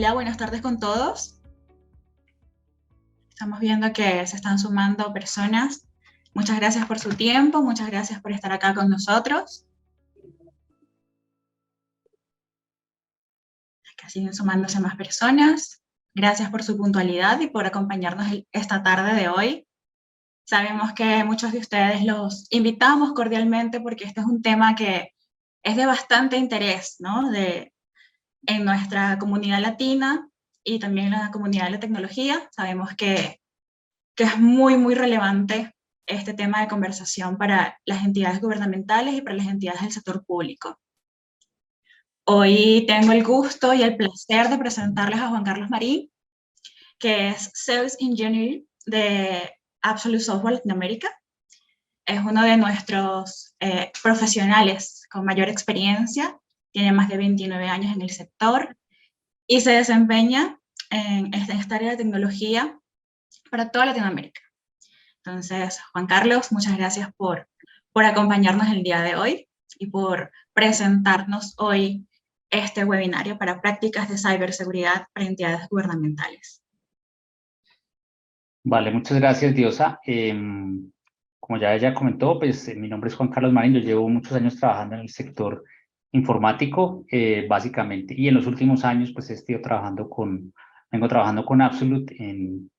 Hola, buenas tardes con todos. Estamos viendo que se están sumando personas. Muchas gracias por su tiempo, muchas gracias por estar acá con nosotros. Acá siguen sumándose más personas. Gracias por su puntualidad y por acompañarnos esta tarde de hoy. Sabemos que muchos de ustedes los invitamos cordialmente porque este es un tema que es de bastante interés, ¿no? En nuestra comunidad latina y también en la comunidad de la tecnología. Sabemos que es muy relevante este tema de conversación para las entidades gubernamentales y para las entidades del sector público. Hoy tengo el gusto y el placer de presentarles a Juan Carlos Marín, que es Sales Engineer de Absolute Software Latinoamérica. Es uno de nuestros profesionales con mayor experiencia, tiene más de 29 años en el sector y se desempeña en esta área de tecnología para toda Latinoamérica. Entonces, Juan Carlos, muchas gracias por acompañarnos el día de hoy y por presentarnos hoy este webinario para prácticas de ciberseguridad para entidades gubernamentales. Vale, muchas gracias, Diosa. Como ya ella comentó, pues mi nombre es Juan Carlos Marín, yo llevo muchos años trabajando en el sector informático, básicamente, y en los últimos años pues vengo trabajando con Absolute en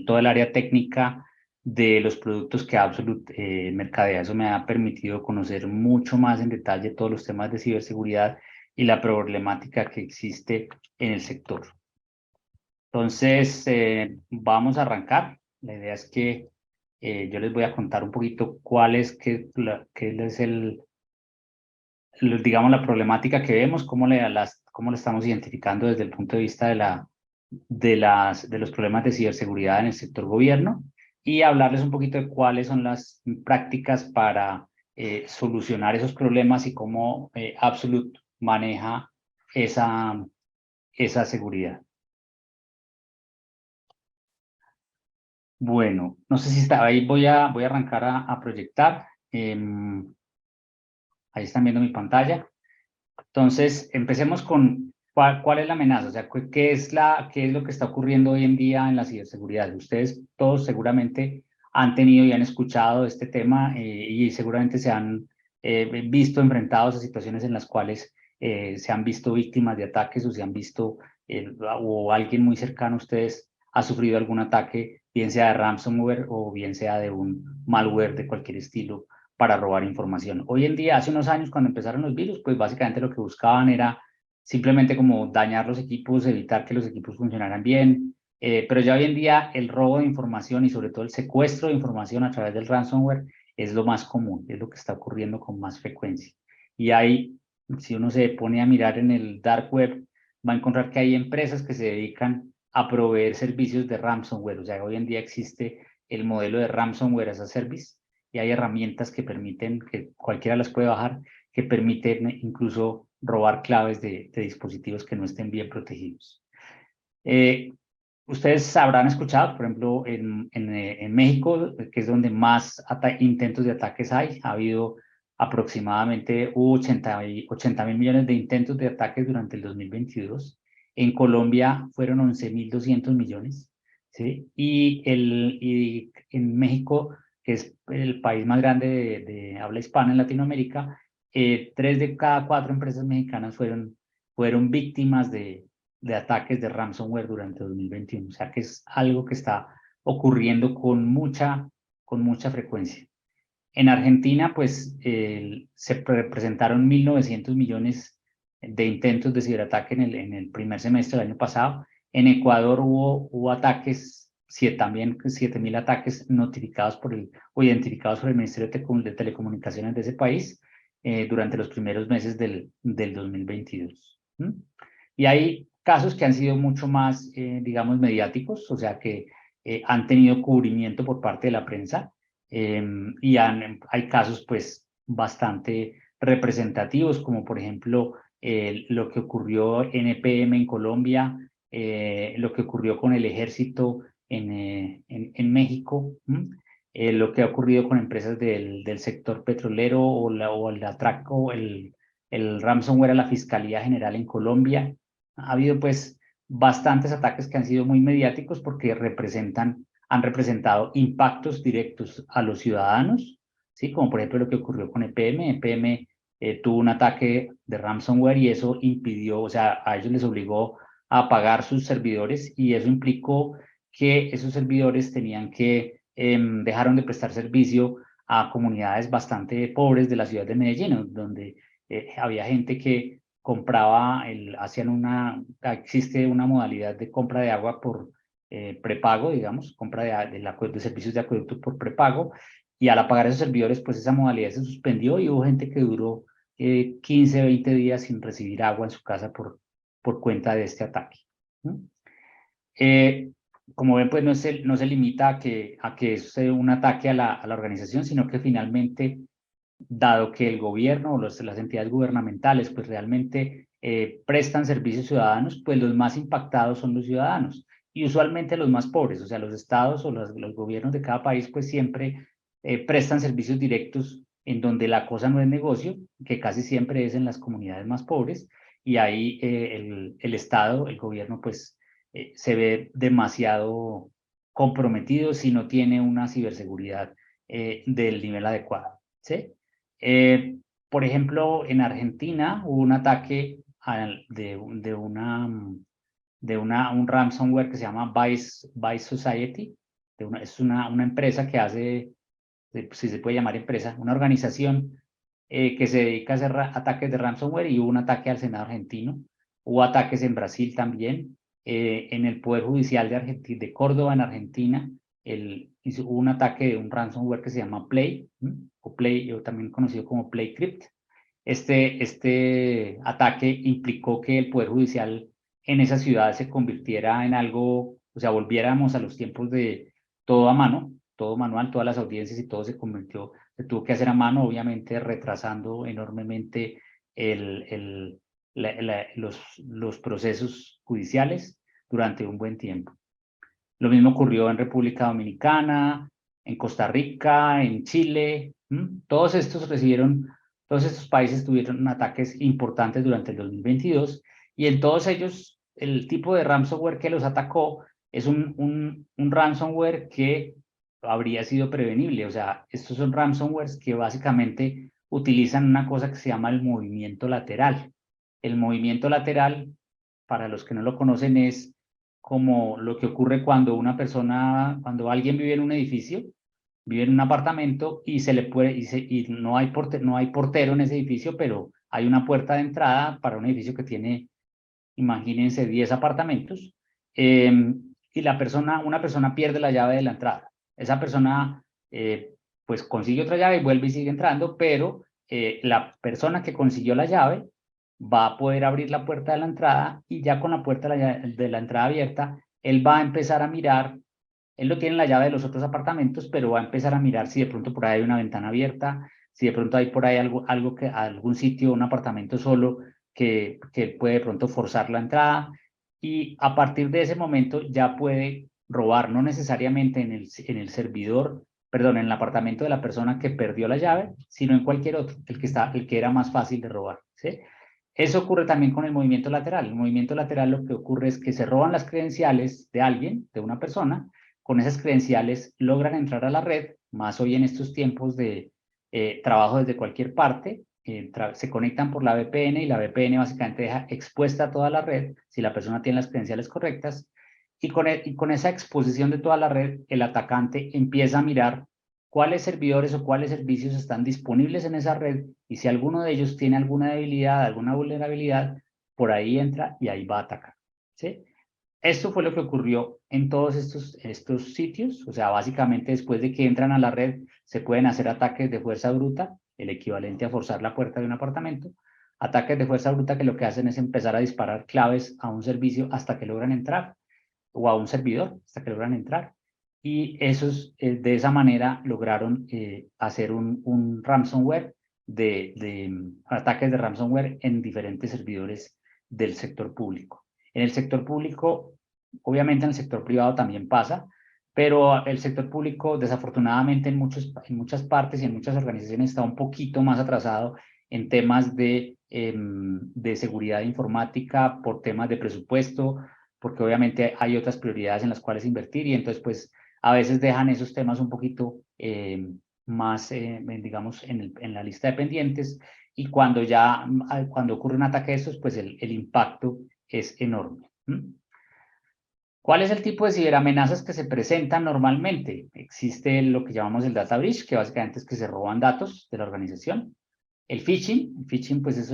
toda el área técnica de los productos que Absolute mercadea. Eso me ha permitido conocer mucho más en detalle todos los temas de ciberseguridad y la problemática que existe en el sector. Entonces, vamos a arrancar. La idea es que yo les voy a contar un poquito qué es digamos, la problemática que vemos, cómo la estamos identificando desde el punto de vista de los problemas de ciberseguridad en el sector gobierno y hablarles un poquito de cuáles son las prácticas para solucionar esos problemas y cómo Absolute maneja esa seguridad. Bueno, no sé si está ahí, voy a arrancar a proyectar. Ahí están viendo mi pantalla. Entonces, empecemos con cuál es la amenaza, o sea, qué es lo que está ocurriendo hoy en día en la ciberseguridad. Ustedes todos seguramente han tenido y han escuchado este tema y seguramente se han visto enfrentados a situaciones en las cuales se han visto víctimas de ataques o se han visto o alguien muy cercano a ustedes ha sufrido algún ataque, bien sea de ransomware o bien sea de un malware de cualquier estilo para robar información. Hoy en día, hace unos años cuando empezaron los virus, pues básicamente lo que buscaban era simplemente como dañar los equipos, evitar que los equipos funcionaran bien, pero ya hoy en día el robo de información y sobre todo el secuestro de información a través del ransomware es lo más común, es lo que está ocurriendo con más frecuencia. Y hay, si uno se pone a mirar en el dark web, va a encontrar que hay empresas que se dedican a proveer servicios de ransomware. O sea, hoy en día existe el modelo de ransomware as a service y hay herramientas que permiten, que cualquiera las puede bajar, que permiten incluso robar claves de dispositivos que no estén bien protegidos. Ustedes habrán escuchado, por ejemplo, en México, que es donde más intentos de ataques hay, ha habido aproximadamente 80.000 millones de intentos de ataques durante el 2022. En Colombia fueron 11.200 millones, ¿sí? Y en México, que es el país más grande de habla hispana en Latinoamérica, 3 de cada 4 empresas mexicanas fueron víctimas de ataques de ransomware durante 2021. O sea que es algo que está ocurriendo con mucha frecuencia. En Argentina, pues, se presentaron 1.900 millones de intentos de ciberataque en el primer semestre del año pasado. En Ecuador hubo ataques, también 7.000 ataques notificados o identificados por el Ministerio de Telecomunicaciones de ese país durante los primeros meses del 2022. Y hay casos que han sido mucho más, digamos, mediáticos, o sea, que han tenido cubrimiento por parte de la prensa y hay casos, pues, bastante representativos, como por ejemplo lo que ocurrió en EPM en Colombia, lo que ocurrió con el ejército en México, lo que ha ocurrido con empresas del sector petrolero o el ransomware a la Fiscalía General en Colombia. Ha habido pues bastantes ataques que han sido muy mediáticos porque han representado impactos directos a los ciudadanos, ¿sí? Como por ejemplo lo que ocurrió con EPM. EPM tuvo un ataque de ransomware y eso impidió, o sea, a ellos les obligó a apagar sus servidores y eso implicó que esos servidores tenían que, dejaron de prestar servicio a comunidades bastante pobres de la ciudad de Medellín, donde había gente que existe una modalidad de compra de agua por prepago, digamos, compra de servicios de acueducto por prepago, y al apagar esos servidores, pues esa modalidad se suspendió y hubo gente que duró 15, 20 días sin recibir agua en su casa por cuenta de este ataque. Eh, como ven, pues no se limita a que sea un ataque a la organización, sino que finalmente, dado que el gobierno o las entidades gubernamentales pues realmente prestan servicios ciudadanos, pues los más impactados son los ciudadanos y usualmente los más pobres, o sea, los estados o los gobiernos de cada país pues siempre prestan servicios directos en donde la cosa no es negocio, que casi siempre es en las comunidades más pobres, y ahí el estado, el gobierno pues se ve demasiado comprometido si no tiene una ciberseguridad del nivel adecuado, ¿sí? Por ejemplo, en Argentina hubo un ataque un ransomware que se llama Vice Society. Es una empresa que hace, si se puede llamar empresa, una organización que se dedica a hacer ataques de ransomware, y hubo un ataque al Senado argentino. Hubo ataques en Brasil también, en el Poder Judicial de Argentina, de Córdoba, en Argentina. Hubo un ataque de un ransomware que se llama Play, o Play, o también conocido como PlayCrypt. Este ataque implicó que el Poder Judicial en esa ciudad se convirtiera en algo, o sea, volviéramos a los tiempos de todo a mano, todo manual, todas las audiencias y todo se tuvo que hacer a mano, obviamente retrasando enormemente los procesos judiciales durante un buen tiempo. Lo mismo ocurrió en República Dominicana, en Costa Rica, en Chile. Todos estos países tuvieron ataques importantes durante el 2022, y en todos ellos el tipo de ransomware que los atacó es un ransomware que habría sido prevenible. O sea, estos son ransomwares que básicamente utilizan una cosa que se llama el movimiento lateral. El movimiento lateral, para los que no lo conocen, es como lo que ocurre cuando alguien vive en un edificio, vive en un apartamento y no hay portero en ese edificio, pero hay una puerta de entrada para un edificio que tiene, imagínense, 10 apartamentos, y una persona pierde la llave de la entrada. Esa persona pues consigue otra llave y vuelve y sigue entrando, pero la persona que consiguió la llave va a poder abrir la puerta de la entrada, y ya con la puerta de la entrada abierta, él va a empezar a mirar. Él no tiene la llave de los otros apartamentos, pero va a empezar a mirar si de pronto por ahí hay una ventana abierta, si de pronto hay por ahí algún sitio, un apartamento solo que puede de pronto forzar la entrada, y a partir de ese momento ya puede robar, no necesariamente en el servidor, perdón, en el apartamento de la persona que perdió la llave, sino en cualquier otro, el que era más fácil de robar, ¿sí? Eso ocurre también con el movimiento lateral. El movimiento lateral, lo que ocurre es que se roban las credenciales de alguien, de una persona. Con esas credenciales logran entrar a la red, más hoy en estos tiempos de trabajo desde cualquier parte. Se conectan por la VPN, y la VPN básicamente deja expuesta toda la red si la persona tiene las credenciales correctas, y con esa exposición de toda la red, el atacante empieza a mirar cuáles servidores o cuáles servicios están disponibles en esa red, y si alguno de ellos tiene alguna debilidad, alguna vulnerabilidad, por ahí entra y ahí va a atacar, ¿sí? Esto fue lo que ocurrió en todos estos sitios. O sea, básicamente después de que entran a la red, se pueden hacer ataques de fuerza bruta, el equivalente a forzar la puerta de un apartamento. Ataques de fuerza bruta que lo que hacen es empezar a disparar claves a un servicio hasta que logran entrar, o a un servidor hasta que logran entrar. Y de esa manera lograron hacer un ransomware, ataques de ransomware en diferentes servidores del sector público. En el sector público, obviamente en el sector privado también pasa, pero el sector público, desafortunadamente, en muchas partes y en muchas organizaciones está un poquito más atrasado en temas de de seguridad informática por temas de presupuesto, porque obviamente hay otras prioridades en las cuales invertir y entonces pues a veces dejan esos temas un poquito más, digamos, en la lista de pendientes y cuando ocurre un ataque de estos, pues el impacto es enorme. ¿Cuál es el tipo de ciberamenazas que se presentan normalmente? Existe lo que llamamos el data breach, que básicamente es que se roban datos de la organización. El phishing pues es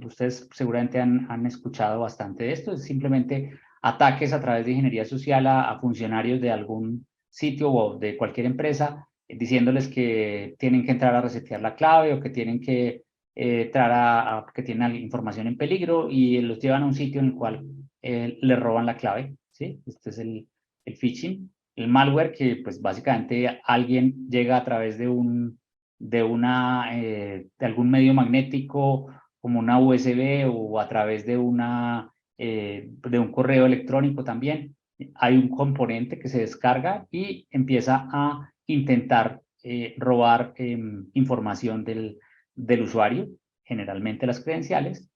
ustedes seguramente han escuchado bastante de esto, es simplemente ataques a través de ingeniería social a funcionarios de algún sitio o de cualquier empresa, diciéndoles que tienen que entrar a resetear la clave o que tienen que entrar que tienen información en peligro y los llevan a un sitio en el cual les roban la clave, ¿sí? Este es el phishing. El malware que pues básicamente alguien llega a través de algún medio magnético como una USB o a través de un correo electrónico también. Hay un componente que se descarga y empieza a intentar robar información del usuario, generalmente las credenciales.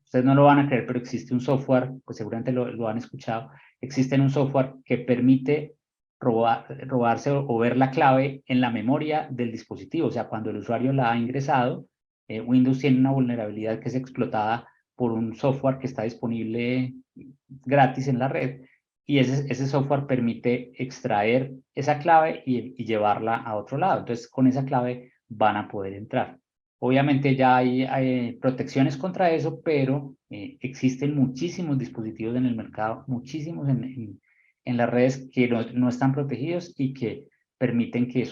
Ustedes no lo van a creer, pero existe un software, pues seguramente lo han escuchado, existe un software que permite robarse o ver la clave en la memoria del dispositivo. O sea, cuando el usuario la ha ingresado, Windows tiene una vulnerabilidad que es explotada por un software que está disponible gratis en la red y ese software permite extraer esa clave y llevarla a otro lado. Entonces, con esa clave van a poder entrar. Obviamente ya hay protecciones contra eso, pero existen muchísimos dispositivos en el mercado, muchísimos en las redes que no están protegidos y que permiten que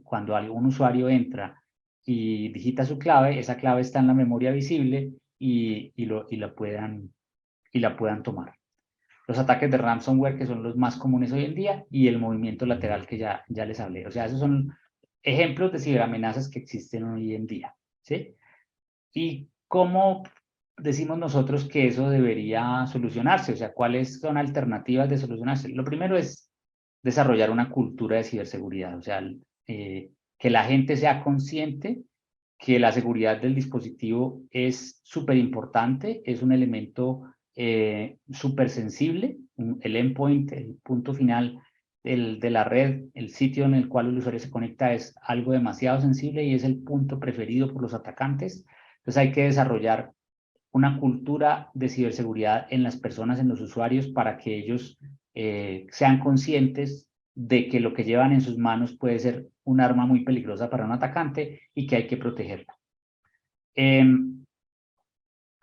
cuando algún usuario entra y digita su clave, esa clave está en la memoria visible y la puedan tomar. Los ataques de ransomware, que son los más comunes hoy en día, y el movimiento lateral que ya les hablé. O sea, esos son ejemplos de ciberamenazas que existen hoy en día, ¿sí? ¿Y cómo decimos nosotros que eso debería solucionarse? O sea, ¿cuáles son alternativas de solucionarse? Lo primero es desarrollar una cultura de ciberseguridad, o sea, que la gente sea consciente que la seguridad del dispositivo es súper importante, es un elemento súper sensible, el endpoint, el punto final de la red, el sitio en el cual el usuario se conecta es algo demasiado sensible y es el punto preferido por los atacantes. Entonces hay que desarrollar una cultura de ciberseguridad en las personas, en los usuarios, para que ellos sean conscientes de que lo que llevan en sus manos puede ser un arma muy peligrosa para un atacante y que hay que protegerla.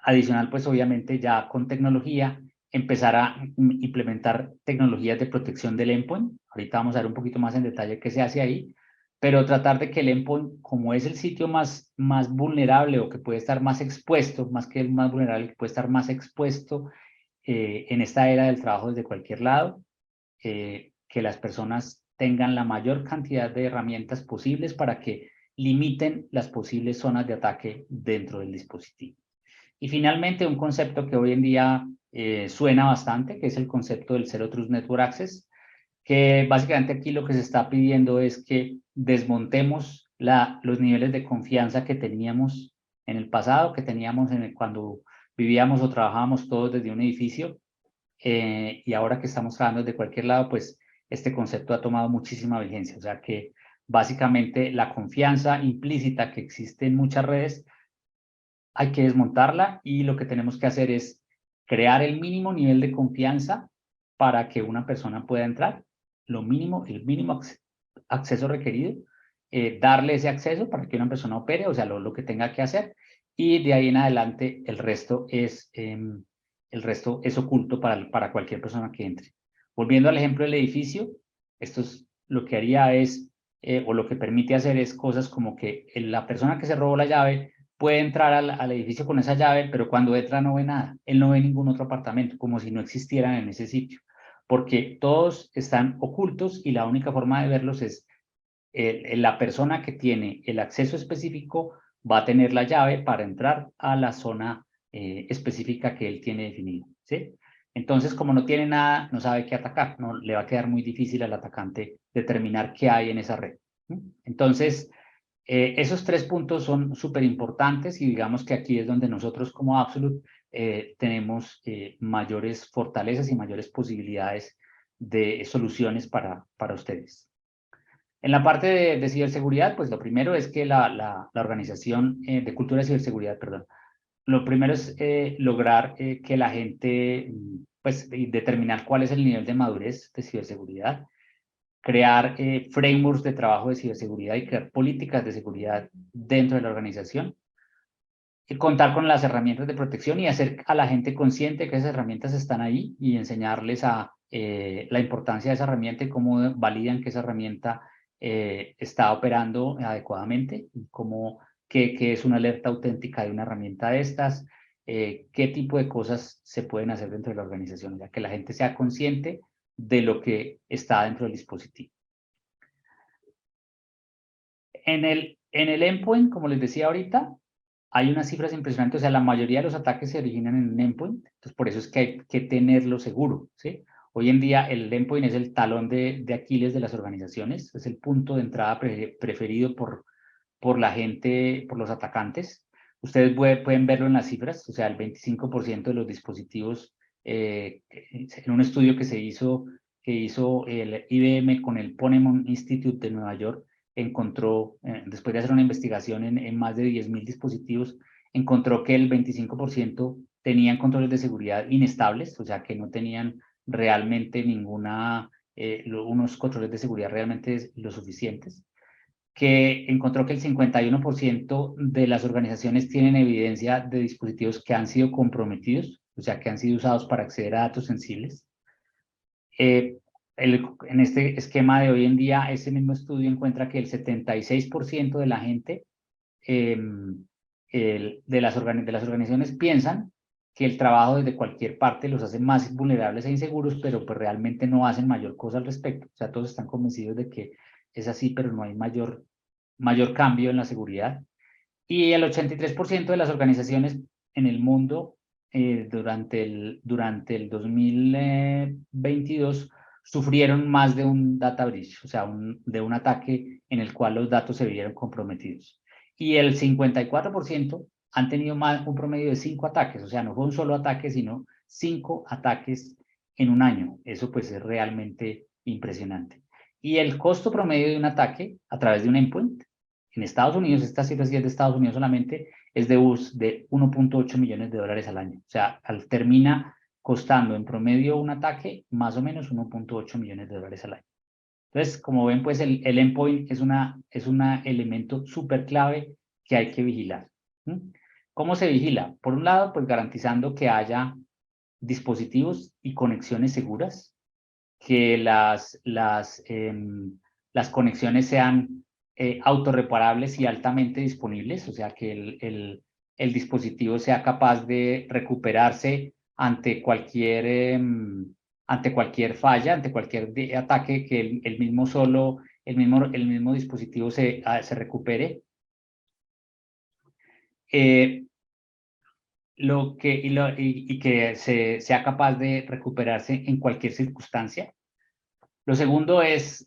Adicional, pues obviamente ya con tecnología, empezar a implementar tecnologías de protección del endpoint. Ahorita vamos a ver un poquito más en detalle qué se hace ahí, pero tratar de que el endpoint, como es el sitio más vulnerable o que puede estar más expuesto, más que el más vulnerable, que puede estar más expuesto en esta era del trabajo desde cualquier lado, que las personas tengan la mayor cantidad de herramientas posibles para que limiten las posibles zonas de ataque dentro del dispositivo. Y finalmente, un concepto que hoy en día suena bastante, que es el concepto del Zero Trust Network Access, que básicamente aquí lo que se está pidiendo es que desmontemos los niveles de confianza que teníamos en el pasado, que teníamos cuando vivíamos o trabajábamos todos desde un edificio, y ahora que estamos trabajando desde cualquier lado, pues este concepto ha tomado muchísima vigencia. O sea que básicamente la confianza implícita que existe en muchas redes hay que desmontarla y lo que tenemos que hacer es crear el mínimo nivel de confianza para que una persona pueda entrar, el mínimo acceso requerido, darle ese acceso para que una persona opere, o sea, lo que tenga que hacer, y de ahí en adelante el resto es oculto para cualquier persona que entre. Volviendo al ejemplo del edificio, lo que haría es, o lo que permite hacer es cosas como que la persona que se robó la llave puede entrar al edificio con esa llave, pero cuando entra no ve nada. Él no ve ningún otro apartamento, como si no existieran en ese sitio, porque todos están ocultos y la única forma de verlos es la persona que tiene el acceso específico va a tener la llave para entrar a la zona específica que él tiene definida, ¿sí? Entonces, como no tiene nada, no sabe qué atacar, no le va a quedar muy difícil al atacante determinar qué hay en esa red. Entonces, Esos 3 puntos son súper importantes y digamos que aquí es donde nosotros como Absolute tenemos mayores fortalezas y mayores posibilidades de soluciones para ustedes. En la parte de ciberseguridad, pues lo primero es que la organización de cultura de ciberseguridad, perdón, lo primero es lograr que la gente, pues, determinar cuál es el nivel de madurez de ciberseguridad, crear frameworks de trabajo de ciberseguridad y crear políticas de seguridad dentro de la organización, y contar con las herramientas de protección y hacer a la gente consciente que esas herramientas están ahí y enseñarles a la importancia de esa herramienta y cómo validan que esa herramienta está operando adecuadamente, y cómo, qué es una alerta auténtica de una herramienta de estas, qué tipo de cosas se pueden hacer dentro de la organización, ya que la gente sea consciente de lo que está dentro del dispositivo. En el endpoint, como les decía ahorita, hay unas cifras impresionantes, o sea, la mayoría de los ataques se originan en un endpoint, entonces por eso es que hay que tenerlo seguro, ¿sí? Hoy en día el endpoint es el talón de Aquiles de las organizaciones, es el punto de entrada preferido por la gente, por los atacantes. Ustedes pueden verlo en las cifras, o sea, el 25% de los dispositivos, en un estudio que hizo el IBM con el Ponemon Institute de Nueva York, encontró, después de hacer una investigación en más de 10.000 dispositivos, encontró que el 25% tenían controles de seguridad inestables, o sea, que no tenían realmente unos controles de seguridad realmente lo suficientes, que encontró que el 51% de las organizaciones tienen evidencia de dispositivos que han sido comprometidos, o sea, que han sido usados para acceder a datos sensibles. En este esquema de hoy en día, ese mismo estudio encuentra que el 76% de la gente de las organizaciones piensan que el trabajo desde cualquier parte los hace más vulnerables e inseguros, pero pues realmente no hacen mayor cosa al respecto. O sea, todos están convencidos de que es así, pero no hay mayor cambio en la seguridad. Y el 83% de las organizaciones en el mundo durante el 2022 sufrieron más de un data breach, o sea, de un ataque en el cual los datos se vieron comprometidos. Y el 54% han tenido un promedio de 5 ataques, o sea, no fue un solo ataque, sino 5 ataques en un año. Eso pues es realmente impresionante. Y el costo promedio de un ataque a través de un endpoint en Estados Unidos, esta cifra sí es de Estados Unidos solamente, es de 1.8 millones de dólares al año. O sea, termina costando en promedio un ataque más o menos 1.8 millones de dólares al año. Entonces, como ven, pues el endpoint es un elemento súper clave que hay que vigilar. ¿Cómo se vigila? Por un lado, pues garantizando que haya dispositivos y conexiones seguras, que las conexiones sean autorreparables y altamente disponibles, o sea, que el dispositivo sea capaz de recuperarse ante cualquier falla, ante cualquier ataque, que el mismo dispositivo se recupere. Que sea capaz de recuperarse en cualquier circunstancia. Lo segundo es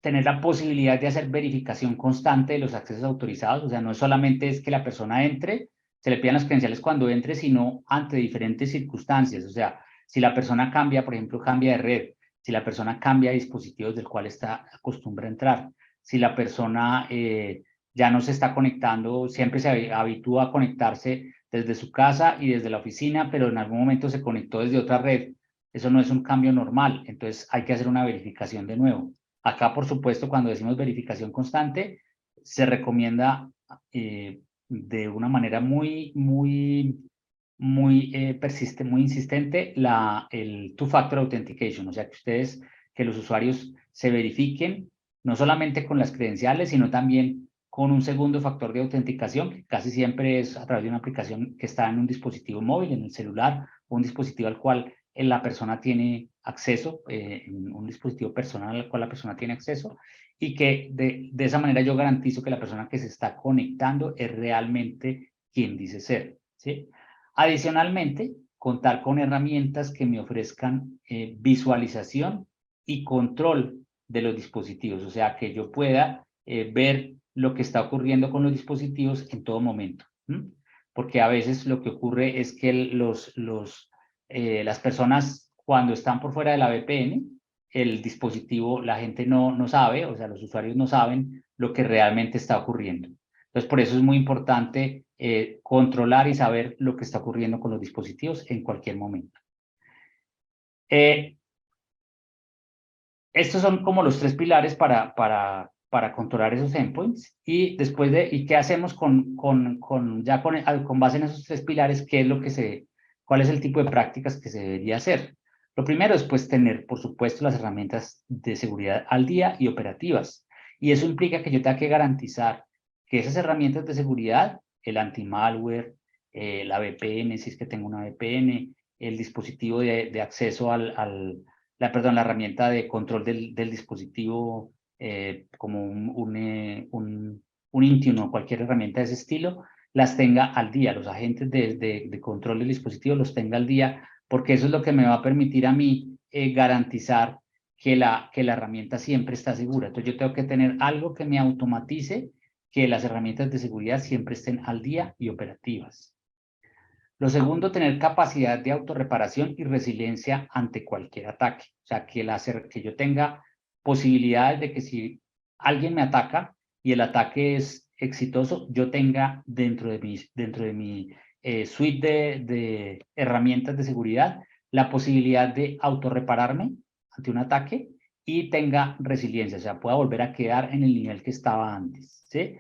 tener la posibilidad de hacer verificación constante de los accesos autorizados, o sea, no solamente es que la persona entre, se le pidan las credenciales cuando entre, sino ante diferentes circunstancias, o sea, si la persona cambia, por ejemplo, cambia de red, si la persona cambia de dispositivos del cual está acostumbrada a entrar, si la persona ya no se está conectando, siempre se habitúa a conectarse desde su casa y desde la oficina, pero en algún momento se conectó desde otra red. Eso no es un cambio normal, entonces hay que hacer una verificación de nuevo. Acá, por supuesto, cuando decimos verificación constante, se recomienda de una manera muy persistente, muy insistente, el Two-Factor Authentication, o sea, que los usuarios se verifiquen no solamente con las credenciales, sino también con un segundo factor de autenticación, que casi siempre es a través de una aplicación que está en un dispositivo móvil, en el celular, o un dispositivo al cual la persona tiene acceso, un dispositivo personal al cual la persona tiene acceso, y que de esa manera yo garantizo que la persona que se está conectando es realmente quien dice ser, ¿sí? Adicionalmente, contar con herramientas que me ofrezcan visualización y control de los dispositivos, o sea, que yo pueda ver lo que está ocurriendo con los dispositivos en todo momento. Porque a veces lo que ocurre es que las personas cuando están por fuera de la VPN, el dispositivo, la gente no sabe, o sea, los usuarios no saben lo que realmente está ocurriendo. Entonces, por eso es muy importante controlar y saber lo que está ocurriendo con los dispositivos en cualquier momento. Estos son como los 3 pilares para controlar esos endpoints. Y después ¿y qué hacemos con base en esos 3 pilares? ¿Cuál es el tipo de prácticas que se debería hacer? Lo primero es pues tener, por supuesto, las herramientas de seguridad al día y operativas. Y eso implica que yo tenga que garantizar que esas herramientas de seguridad, el anti-malware, la VPN, si es que tengo una VPN, el dispositivo de acceso la herramienta de control del dispositivo, como un Intune o cualquier herramienta de ese estilo, las tenga al día, los agentes de control del dispositivo los tenga al día, porque eso es lo que me va a permitir a mí garantizar que la herramienta siempre está segura. Entonces yo tengo que tener algo que me automatice que las herramientas de seguridad siempre estén al día y operativas. Lo segundo, tener capacidad de autorreparación y resiliencia ante cualquier ataque. O sea, que yo tenga posibilidades de que si alguien me ataca y el ataque es exitoso, yo tenga dentro de mi suite de herramientas de seguridad la posibilidad de autorrepararme ante un ataque y tenga resiliencia, o sea, pueda volver a quedar en el nivel que estaba antes, ¿sí?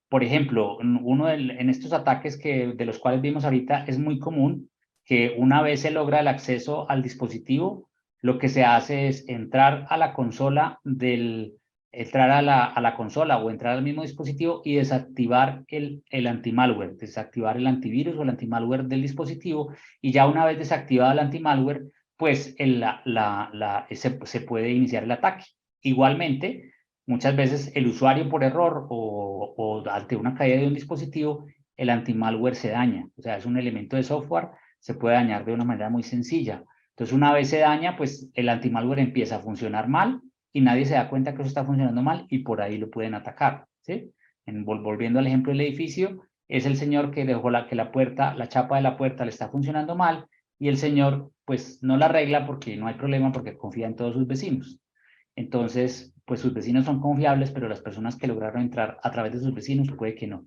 Por ejemplo, en estos ataques de los cuales vimos ahorita, es muy común que una vez se logra el acceso al dispositivo, lo que se hace es entrar a la consola o entrar al mismo dispositivo y desactivar el anti-malware, desactivar el antivirus o el anti-malware del dispositivo, y ya una vez desactivado el anti-malware, pues se puede iniciar el ataque. Igualmente, muchas veces el usuario por error o ante una caída de un dispositivo, el anti-malware se daña. O sea, es un elemento de software, se puede dañar de una manera muy sencilla. Entonces, una vez se daña, pues el anti-malware empieza a funcionar mal y nadie se da cuenta que eso está funcionando mal y por ahí lo pueden atacar, ¿sí? Volviendo al ejemplo del edificio, es el señor que dejó la chapa de la puerta le está funcionando mal y el señor pues no la arregla porque no hay problema, porque confía en todos sus vecinos. Entonces, pues sus vecinos son confiables, pero las personas que lograron entrar a través de sus vecinos puede que no.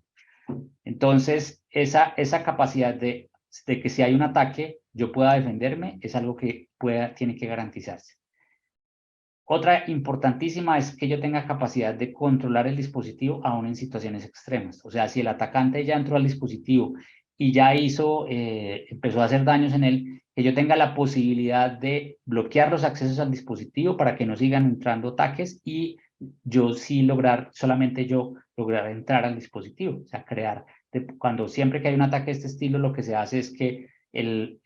Entonces, esa capacidad de que si hay un ataque, yo pueda defenderme, es algo que tiene que garantizarse. Otra importantísima es que yo tenga capacidad de controlar el dispositivo aún en situaciones extremas. O sea, si el atacante ya entró al dispositivo y ya empezó a hacer daños en él, que yo tenga la posibilidad de bloquear los accesos al dispositivo para que no sigan entrando ataques y solamente yo lograr entrar al dispositivo. O sea, siempre que hay un ataque de este estilo, lo que se hace es que el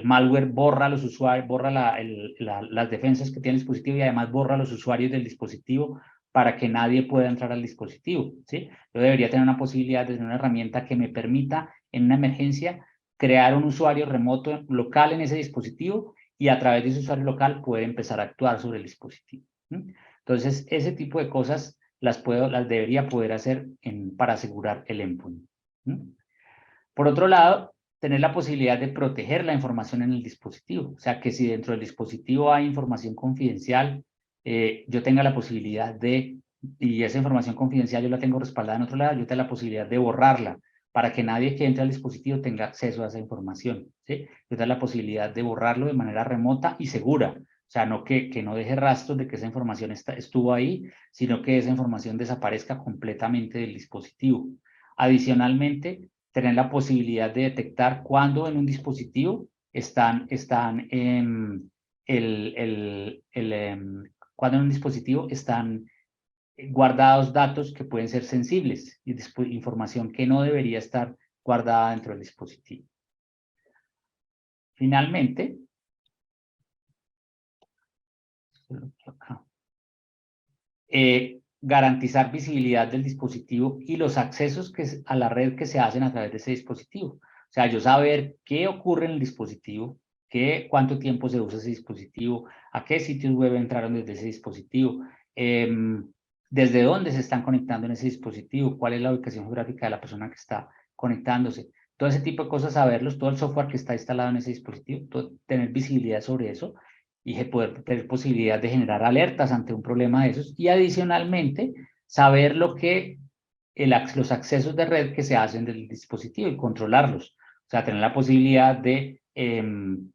malware borra a los usuarios, borra las defensas que tiene el dispositivo y además borra a los usuarios del dispositivo para que nadie pueda entrar al dispositivo, ¿sí? Yo debería tener una posibilidad de tener una herramienta que me permita en una emergencia crear un usuario remoto local en ese dispositivo y a través de ese usuario local poder empezar a actuar sobre el dispositivo. Entonces, ese tipo de cosas las debería poder hacer para asegurar el endpoint. Por otro lado, tener la posibilidad de proteger la información en el dispositivo. O sea, que si dentro del dispositivo hay información confidencial, yo tenga la posibilidad y esa información confidencial yo la tengo respaldada en otro lado, yo tengo la posibilidad de borrarla para que nadie que entre al dispositivo tenga acceso a esa información, ¿sí? Yo tengo la posibilidad de borrarlo de manera remota y segura. O sea, no que no deje rastros de que esa información estuvo ahí, sino que esa información desaparezca completamente del dispositivo. Adicionalmente, tener la posibilidad de detectar cuándo en un dispositivo cuando en un dispositivo están guardados datos que pueden ser sensibles y información que no debería estar guardada dentro del dispositivo. Finalmente, garantizar visibilidad del dispositivo y los accesos a la red que se hacen a través de ese dispositivo. O sea, yo saber qué ocurre en el dispositivo, cuánto tiempo se usa ese dispositivo, a qué sitios web entraron desde ese dispositivo, desde dónde se están conectando en ese dispositivo, cuál es la ubicación geográfica de la persona que está conectándose. Todo ese tipo de cosas, saberlos, todo el software que está instalado en ese dispositivo, tener visibilidad sobre eso y poder tener posibilidad de generar alertas ante un problema de esos. Y adicionalmente, saber lo que los accesos de red que se hacen del dispositivo y controlarlos. O sea, tener la posibilidad de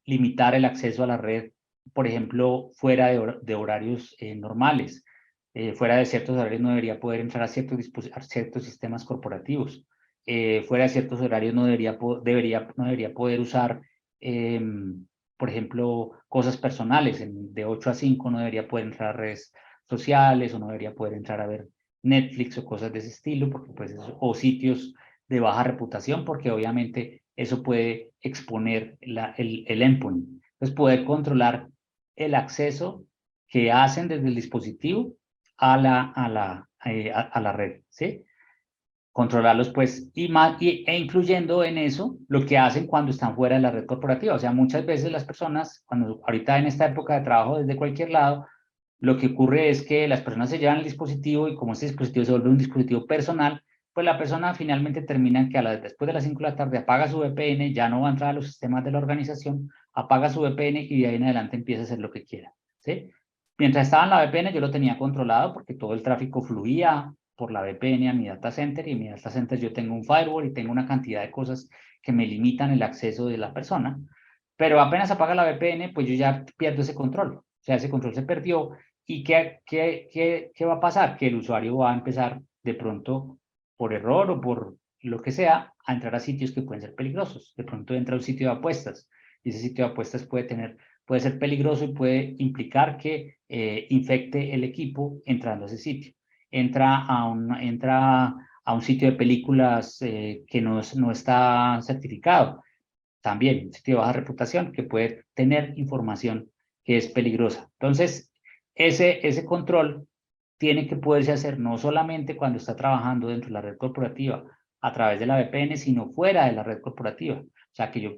limitar el acceso a la red, por ejemplo, fuera de horarios normales. Fuera de ciertos horarios no debería poder entrar a ciertos sistemas corporativos. Fuera de ciertos horarios no debería poder usar, por ejemplo, cosas personales. De 8 a 5 no debería poder entrar a redes sociales o no debería poder entrar a ver Netflix o cosas de ese estilo, porque pues o sitios de baja reputación, porque obviamente eso puede exponer el endpoint. Entonces, poder controlar el acceso que hacen desde el dispositivo a la red, ¿sí? Controlarlos, pues, e incluyendo en eso lo que hacen cuando están fuera de la red corporativa. O sea, muchas veces las personas, cuando ahorita en esta época de trabajo desde cualquier lado, lo que ocurre es que las personas se llevan el dispositivo y como ese dispositivo se vuelve un dispositivo personal, pues la persona finalmente termina que después de las 5 de la tarde apaga su VPN, ya no va a entrar a los sistemas de la organización, apaga su VPN y de ahí en adelante empieza a hacer lo que quiera, ¿sí? Mientras estaba en la VPN yo lo tenía controlado porque todo el tráfico fluía por la VPN a mi data center y en mi data center yo tengo un firewall y tengo una cantidad de cosas que me limitan el acceso de la persona, pero apenas apaga la VPN, pues yo ya pierdo ese control, o sea, ese control se perdió. ¿Y qué va a pasar? Que el usuario va a empezar de pronto, por error o por lo que sea, a entrar a sitios que pueden ser peligrosos. De pronto entra a un sitio de apuestas y ese sitio de apuestas puede ser peligroso y puede implicar que infecte el equipo entrando a ese sitio. Entra a un sitio de películas que no está certificado. También un sitio de baja reputación que puede tener información que es peligrosa. Entonces, ese control tiene que poderse hacer no solamente cuando está trabajando dentro de la red corporativa a través de la VPN, sino fuera de la red corporativa. O sea, que yo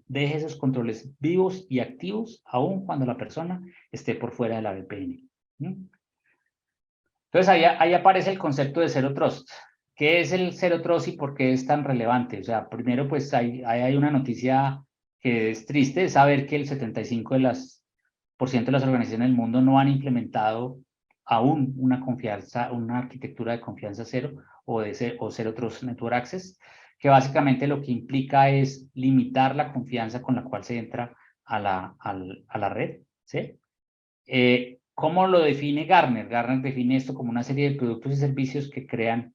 deje esos controles vivos y activos aún cuando la persona esté por fuera de la VPN. Entonces, ahí aparece el concepto de Zero Trust. ¿Qué es el Zero Trust y por qué es tan relevante? O sea, primero, pues hay una noticia que es triste, saber que el 75% de las organizaciones del mundo no han implementado aún una arquitectura de confianza cero o Zero Trust Network Access, que básicamente lo que implica es limitar la confianza con la cual se entra a la red, ¿sí? ¿Cómo lo define Gartner? Gartner define esto como una serie de productos y servicios que crean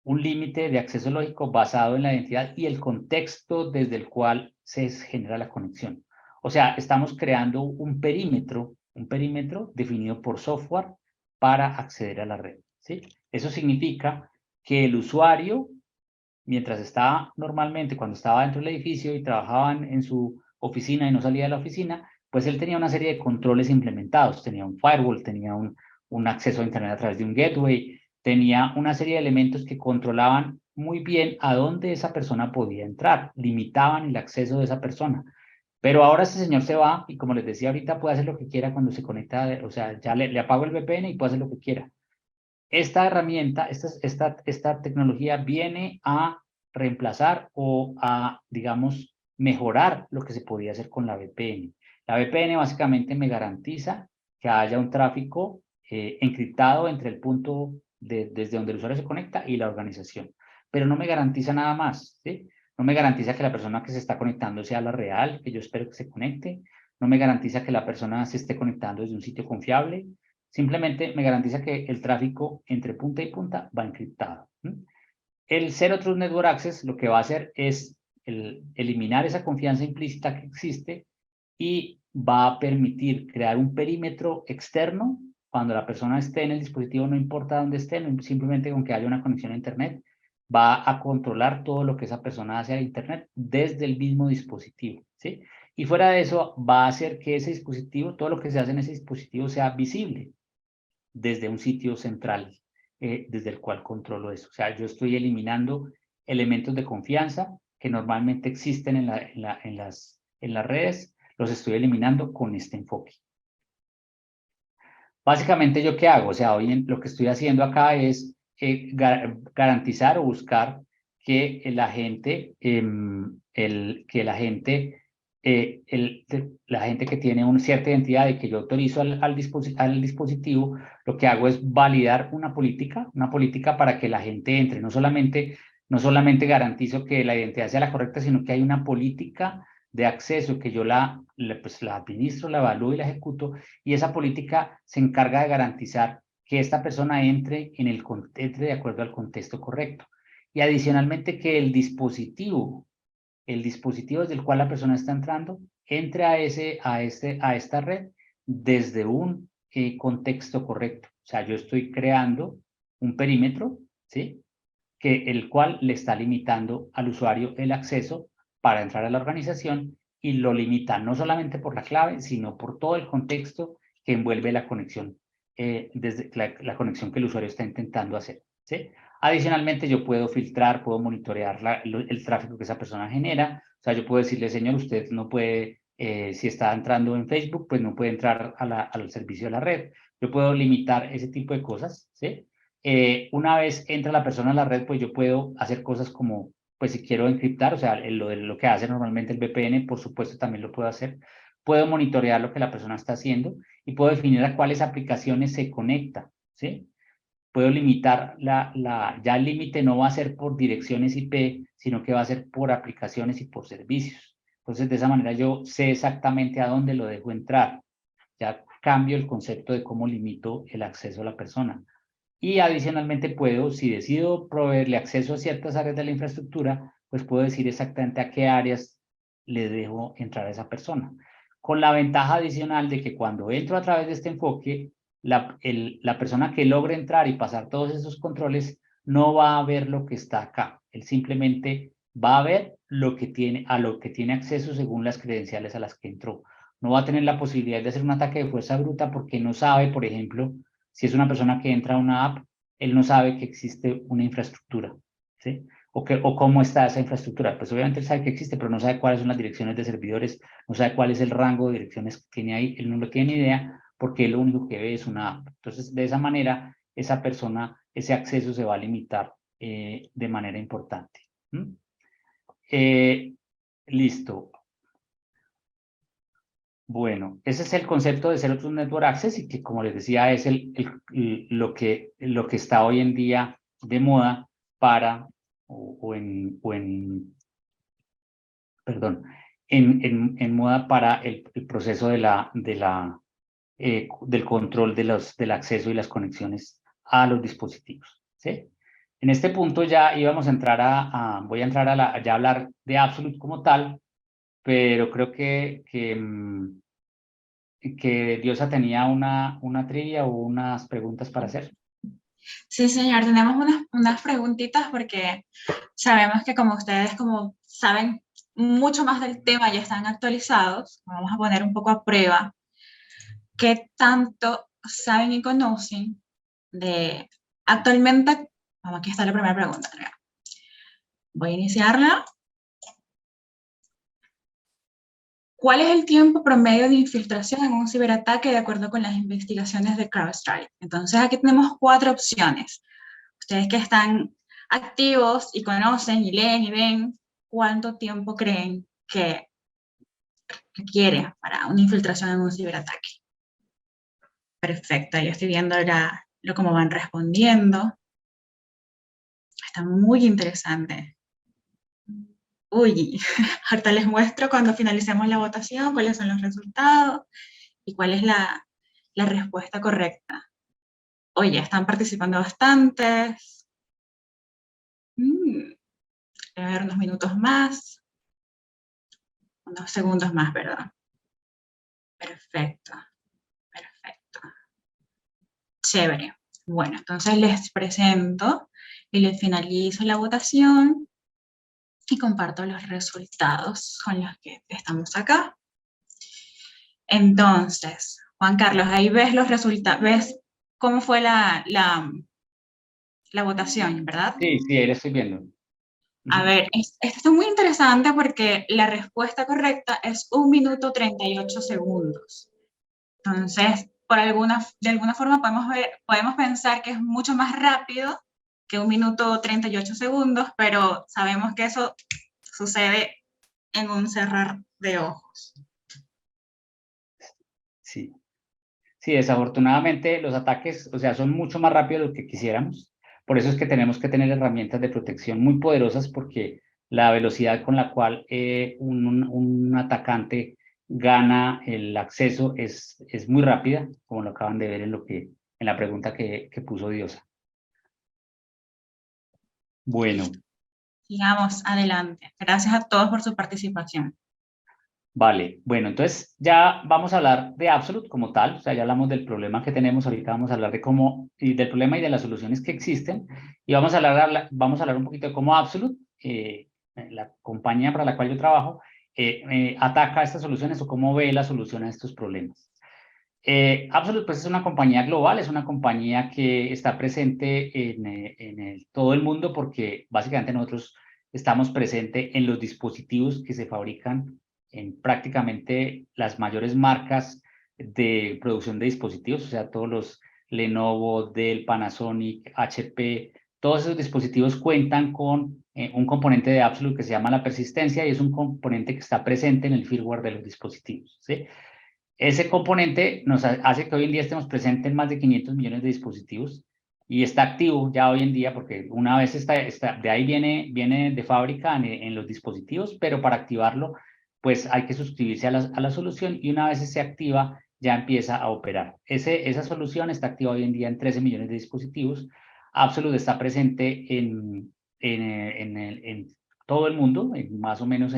un límite de acceso lógico basado en la identidad y el contexto desde el cual se genera la conexión. O sea, estamos creando un perímetro definido por software para acceder a la red, ¿sí? Eso significa que el usuario, mientras estaba normalmente, cuando estaba dentro del edificio y trabajaba en su oficina y no salía de la oficina, pues él tenía una serie de controles implementados. Tenía un firewall, tenía un acceso a Internet a través de un gateway, tenía una serie de elementos que controlaban muy bien a dónde esa persona podía entrar, limitaban el acceso de esa persona. Pero ahora ese señor se va y como les decía ahorita, puede hacer lo que quiera cuando se conecta, o sea, ya le apago el VPN y puede hacer lo que quiera. Esta herramienta, esta tecnología viene a reemplazar o a, digamos, mejorar lo que se podía hacer con la VPN. La VPN básicamente me garantiza que haya un tráfico encriptado entre el punto desde donde el usuario se conecta y la organización, pero no me garantiza nada más, ¿sí? No me garantiza que la persona que se está conectando sea la real, que yo espero que se conecte, no me garantiza que la persona se esté conectando desde un sitio confiable, simplemente me garantiza que el tráfico entre punta y punta va encriptado. El Zero Trust Network Access lo que va a hacer es eliminar esa confianza implícita que existe y va a permitir crear un perímetro externo cuando la persona esté en el dispositivo, no importa dónde esté, simplemente con que haya una conexión a Internet, va a controlar todo lo que esa persona hace a Internet desde el mismo dispositivo, ¿sí? Y fuera de eso, va a hacer que ese dispositivo, todo lo que se hace en ese dispositivo sea visible desde un sitio central, desde el cual controlo eso. O sea, yo estoy eliminando elementos de confianza que normalmente existen en las redes, los estoy eliminando con este enfoque. Básicamente, ¿yo qué hago? O sea, hoy lo que estoy haciendo acá es garantizar o buscar que la gente, la gente que tiene una cierta identidad y que yo autorizo al dispositivo, lo que hago es validar una política para que la gente entre. No solamente garantizo que la identidad sea la correcta, sino que hay una política de acceso que yo pues, la administro, la evalúo y la ejecuto, y esa política se encarga de garantizar que esta persona entre de acuerdo al contexto correcto. Y adicionalmente que el dispositivo desde el cual la persona está entrando, entre a esta red desde un contexto correcto. O sea, yo estoy creando un perímetro, ¿sí? El cual le está limitando al usuario el acceso para entrar a la organización, y lo limita no solamente por la clave, sino por todo el contexto que envuelve la conexión, desde la conexión que el usuario está intentando hacer, ¿sí? Adicionalmente, yo puedo filtrar, puedo monitorear el tráfico que esa persona genera. O sea, yo puedo decirle, señor, usted no puede, si está entrando en Facebook, pues no puede entrar al servicio de la red. Yo puedo limitar ese tipo de cosas, ¿sí? Una vez entra la persona a la red, pues yo puedo hacer cosas como, pues si quiero encriptar, o sea, lo que hace normalmente el VPN, por supuesto, también lo puedo hacer. Puedo monitorear lo que la persona está haciendo y puedo definir a cuáles aplicaciones se conecta, ¿sí? Puedo limitar ya el límite no va a ser por direcciones IP, sino que va a ser por aplicaciones y por servicios. Entonces, de esa manera yo sé exactamente a dónde lo dejo entrar. Ya cambio el concepto de cómo limito el acceso a la persona. Y adicionalmente puedo, si decido proveerle acceso a ciertas áreas de la infraestructura, pues puedo decir exactamente a qué áreas le dejo entrar a esa persona. Con la ventaja adicional de que cuando entro a través de este enfoque, la persona que logre entrar y pasar todos esos controles no va a ver lo que está acá. Él simplemente va a ver a lo que tiene acceso según las credenciales a las que entró. No va a tener la posibilidad de hacer un ataque de fuerza bruta porque no sabe, por ejemplo, si es una persona que entra a una app, él no sabe que existe una infraestructura, ¿sí? O cómo está esa infraestructura. Pues obviamente él sabe que existe, pero no sabe cuáles son las direcciones de servidores, no sabe cuál es el rango de direcciones que tiene ahí, él no lo tiene ni idea, porque él lo único que ve es una app. Entonces, de esa manera, esa persona, ese acceso se va a limitar de manera importante. Listo. Bueno, ese es el concepto de Zero Trust Network Access, y que, como les decía, es lo que está hoy en día de moda para, perdón, en moda para el proceso del control del acceso y las conexiones a los dispositivos, ¿sí? En este punto ya íbamos a entrar voy a entrar ya a hablar de Absolute como tal, pero creo que Diosa tenía una trivia o unas preguntas para hacer. Sí, señor, tenemos unas preguntitas porque sabemos que como ustedes como saben mucho más del tema, ya están actualizados, vamos a poner un poco a prueba qué tanto saben y conocen de actualmente. Vamos, aquí está la primera pregunta. Voy a iniciarla. ¿Cuál es el tiempo promedio de infiltración en un ciberataque de acuerdo con las investigaciones de CrowdStrike? Entonces aquí tenemos 4 opciones. Ustedes que están activos y conocen y leen y ven, ¿cuánto tiempo creen que requiere para una infiltración en un ciberataque? Perfecto, yo estoy viendo cómo van respondiendo. Está muy interesante. Uy, ahorita les muestro cuando finalicemos la votación cuáles son los resultados y cuál es la respuesta correcta. Oye, están participando bastantes. Voy a ver unos minutos más, unos segundos más, perdón. Perfecto, perfecto. Chévere. Bueno, entonces les presento y les finalizo la votación y comparto los resultados con los que estamos acá. Entonces, Juan Carlos, ahí ves los resultados, ves cómo fue la votación, ¿verdad? Sí, sí, ahí lo estoy viendo. A ver, esto es muy interesante porque la respuesta correcta es 1 minuto 38 segundos. Entonces, de alguna forma podemos pensar que es mucho más rápido que 1 minuto 38 segundos, pero sabemos que eso sucede en un cerrar de ojos. Sí. Sí, desafortunadamente los ataques, o sea, son mucho más rápidos de lo que quisiéramos. Por eso es que tenemos que tener herramientas de protección muy poderosas porque la velocidad con la cual un atacante gana el acceso es muy rápida, como lo acaban de ver en la pregunta que puso Diosa. Bueno, Sigamos adelante. Gracias a todos por su participación. vale. Bueno, entonces ya vamos a hablar de Absolute como tal, o sea, ya hablamos del problema que tenemos, ahorita vamos a hablar de cómo, y del problema y de las soluciones que existen, y vamos a hablar un poquito de cómo Absolute, la compañía para la cual yo trabajo, ataca estas soluciones o cómo ve la solución a estos problemas. Absolute pues es una compañía global, es una compañía que está presente en todo el mundo porque básicamente nosotros estamos presentes en los dispositivos que se fabrican en prácticamente las mayores marcas de producción de dispositivos, o sea, todos los Lenovo, Dell, Panasonic, HP, todos esos dispositivos cuentan con un componente de Absolute que se llama la persistencia y es un componente que está presente en el firmware de los dispositivos, ¿sí? Ese componente nos hace que hoy en día estemos presentes en más de 500 millones de dispositivos y está activo ya hoy en día porque una vez de ahí viene de fábrica en los dispositivos, pero para activarlo pues hay que suscribirse a la solución y una vez se activa ya empieza a operar. Esa solución está activa hoy en día en 13 millones de dispositivos. Absolute está presente en todo el mundo, más o menos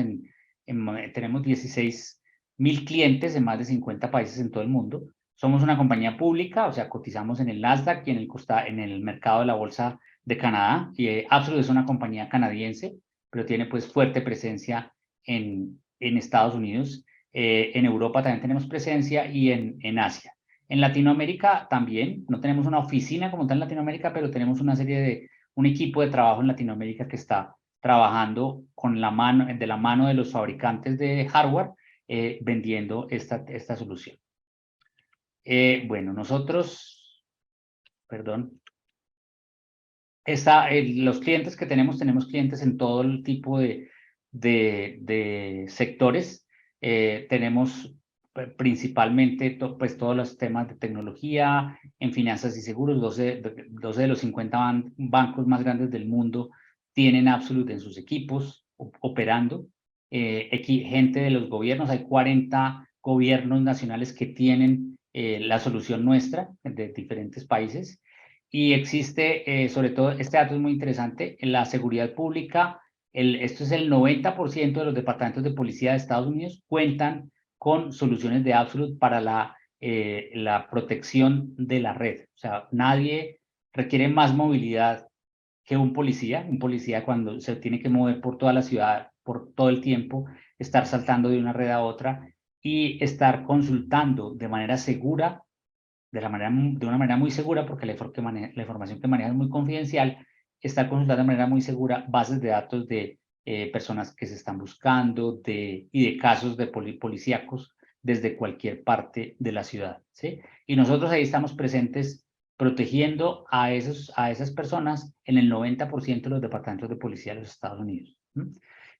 tenemos 16.000 clientes en más de 50 países en todo el mundo. Somos una compañía pública, o sea, cotizamos en el Nasdaq y en el mercado de la bolsa de Canadá. Y Absolute es una compañía canadiense, pero tiene pues fuerte presencia en Estados Unidos. En Europa también tenemos presencia y en Asia. En Latinoamérica también, no tenemos una oficina como tal en Latinoamérica, pero tenemos un equipo de trabajo en Latinoamérica que está trabajando de la mano de los fabricantes de hardware vendiendo esta solución. Bueno, perdón, los clientes que tenemos clientes en todo el tipo de sectores. Tenemos principalmente pues todos los temas de tecnología, en finanzas y seguros. 12 de los 50 bancos más grandes del mundo tienen Absolute en sus equipos operando. Gente de los gobiernos, hay 40 gobiernos nacionales que tienen la solución nuestra de diferentes países. Y existe, sobre todo, este dato es muy interesante, en la seguridad pública, esto es el 90% de los departamentos de policía de Estados Unidos cuentan con soluciones de Absolute para la protección de la red. O sea, nadie requiere más movilidad que un policía. Un policía cuando se tiene que mover por toda la ciudad, por todo el tiempo, estar saltando de una red a otra y estar consultando de manera segura de una manera muy segura, porque la información que maneja es muy confidencial, está consultando de manera muy segura bases de datos de personas que se están buscando y de casos de policíacos desde cualquier parte de la ciudad, ¿sí? Y nosotros ahí estamos presentes protegiendo a esas personas en el 90% de los departamentos de policía de los Estados Unidos.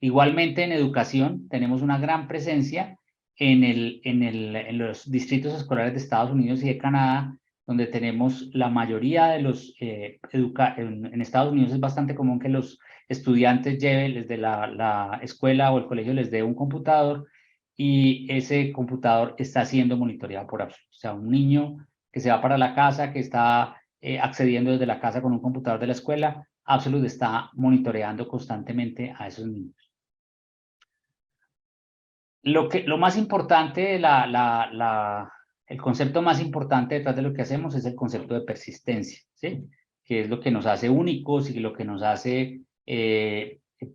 Igualmente en educación tenemos una gran presencia en los distritos escolares de Estados Unidos y de Canadá, donde tenemos la mayoría de en Estados Unidos es bastante común que los estudiantes lleven desde la escuela o el colegio les dé un computador y ese computador está siendo monitoreado por Absolute. O sea, un niño que se va para la casa, que está accediendo desde la casa con un computador de la escuela, Absolute está monitoreando constantemente a esos niños. Lo más importante, el concepto más importante detrás de lo que hacemos es el concepto de persistencia, ¿sí? Que es lo que nos hace únicos y lo que nos hace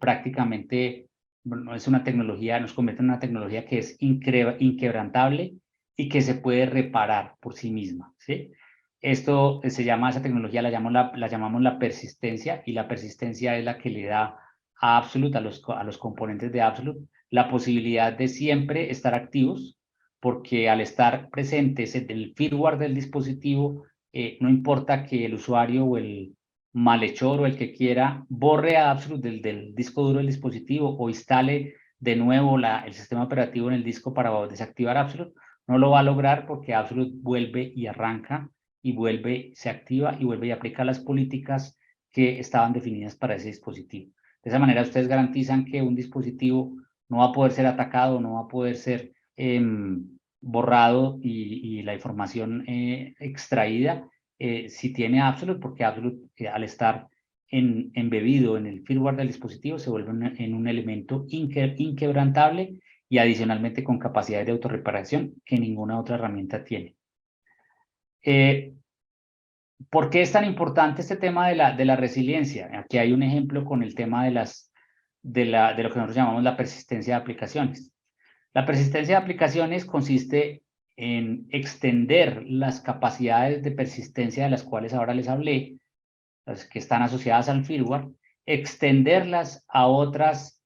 prácticamente, bueno, es una tecnología, nos convierte en una tecnología que es inquebrantable y que se puede reparar por sí misma, ¿sí? Esa tecnología la llamamos la persistencia, y la persistencia es la que le da a Absolute, a los componentes de Absolute, la posibilidad de siempre estar activos, porque al estar presentes en el firmware del dispositivo, no importa que el usuario o el malhechor o el que quiera borre a Absolute del disco duro del dispositivo o instale de nuevo el sistema operativo en el disco para desactivar Absolute, no lo va a lograr porque Absolute vuelve y arranca y vuelve, se activa y vuelve y aplica las políticas que estaban definidas para ese dispositivo. De esa manera ustedes garantizan que un dispositivo no va a poder ser atacado, no va a poder ser borrado y la información extraída si tiene Absolute, porque Absolute al estar embebido en el firmware del dispositivo se vuelve en un elemento inquebrantable y adicionalmente con capacidad de autorreparación que ninguna otra herramienta tiene. ¿Por qué es tan importante este tema de la resiliencia? Aquí hay un ejemplo con el tema de lo que nosotros llamamos la persistencia de aplicaciones. La persistencia de aplicaciones consiste en extender las capacidades de persistencia de las cuales ahora les hablé, las que están asociadas al firmware, extenderlas a otras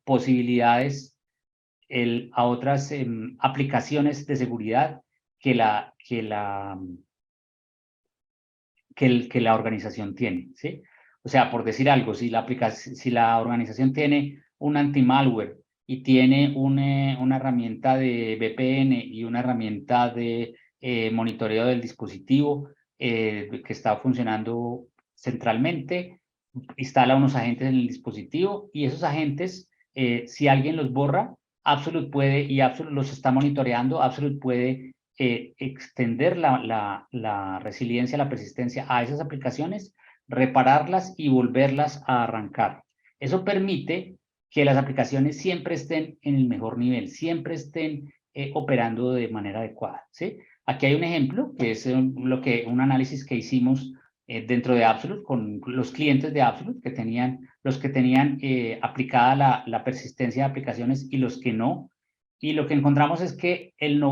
posibilidades, a otras aplicaciones de seguridad que la organización tiene, ¿sí? O sea, por decir algo, si la organización tiene un anti-malware y tiene una herramienta de VPN y una herramienta de monitoreo del dispositivo que está funcionando centralmente, instala unos agentes en el dispositivo y esos agentes, si alguien los borra, Absolute puede, y Absolute los está monitoreando, Absolute puede extender la resiliencia, la persistencia a esas aplicaciones, repararlas y volverlas a arrancar. Eso permite que las aplicaciones siempre estén en el mejor nivel, siempre estén operando de manera adecuada, ¿sí? Aquí hay un ejemplo, que es un análisis que hicimos dentro de Absolute con los clientes de Absolute, los que tenían aplicada la persistencia de aplicaciones y los que no. Y lo que encontramos es que en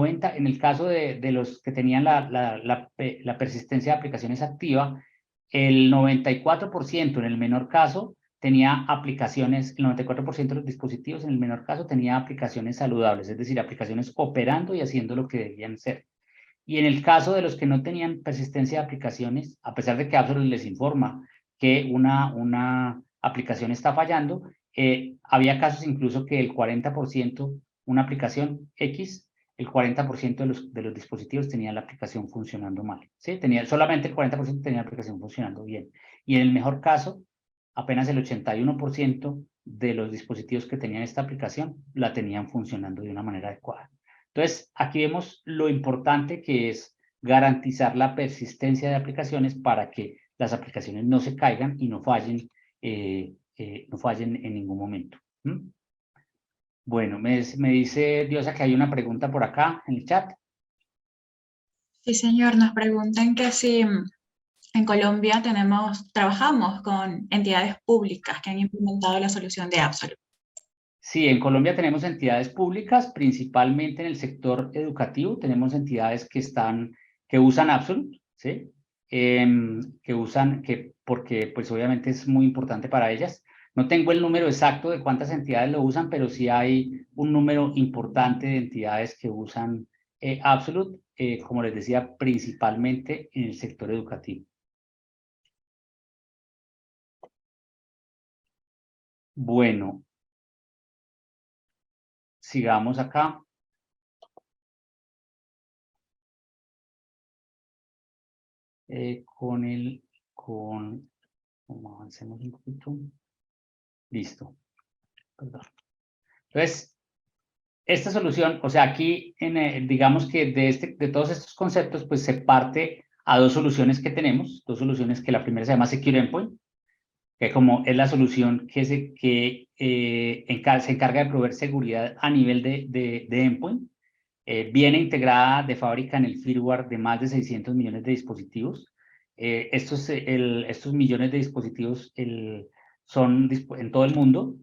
el caso de los que tenían la persistencia de aplicaciones activa, el 94% en el menor caso tenía aplicaciones, el 94% de los dispositivos en el menor caso tenía aplicaciones saludables, es decir, aplicaciones operando y haciendo lo que debían ser. Y en el caso de los que no tenían persistencia de aplicaciones, a pesar de que Absolute les informa que una aplicación está fallando, había casos incluso que el 40%, una aplicación X, el 40% de los dispositivos tenía la aplicación funcionando mal, ¿sí? Solamente el 40% tenía la aplicación funcionando bien. Y en el mejor caso, apenas el 81% de los dispositivos que tenían esta aplicación la tenían funcionando de una manera adecuada. Entonces, aquí vemos lo importante que es garantizar la persistencia de aplicaciones para que las aplicaciones no se caigan y no fallen en ningún momento. ¿Mm? Bueno, me dice Diosa que hay una pregunta por acá en el chat. Sí, señor, nos preguntan que si en Colombia trabajamos con entidades públicas que han implementado la solución de Absolute. Sí, en Colombia tenemos entidades públicas, principalmente en el sector educativo. Tenemos entidades que usan Absolute, ¿sí? Porque pues obviamente es muy importante para ellas. No tengo el número exacto de cuántas entidades lo usan, pero sí hay un número importante de entidades que usan Absolute, como les decía, principalmente en el sector educativo. Bueno, sigamos acá. Avancemos un poquito. Listo. Perdón. Entonces, esta solución, o sea, aquí, digamos que de todos estos conceptos, pues se parte a dos soluciones que tenemos, dos soluciones que la primera se llama Secure Endpoint, que como es la solución que se encarga de proveer seguridad a nivel de endpoint, viene integrada de fábrica en el firmware de más de 600 millones de dispositivos. Estos millones de dispositivos son en todo el mundo.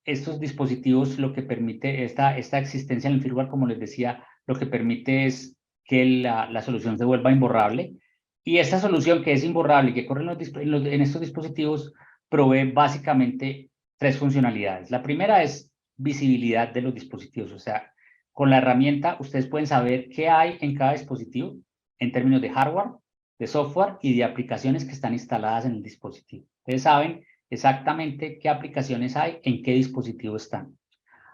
Estos dispositivos lo que permite, esta existencia en el firmware, como les decía, lo que permite es que la solución se vuelva imborrable. Y esta solución que es imborrable y que corre en estos dispositivos provee básicamente tres funcionalidades. La primera es visibilidad de los dispositivos. O sea, con la herramienta ustedes pueden saber qué hay en cada dispositivo en términos de hardware, de software y de aplicaciones que están instaladas en el dispositivo. Ustedes saben exactamente qué aplicaciones hay, en qué dispositivo están.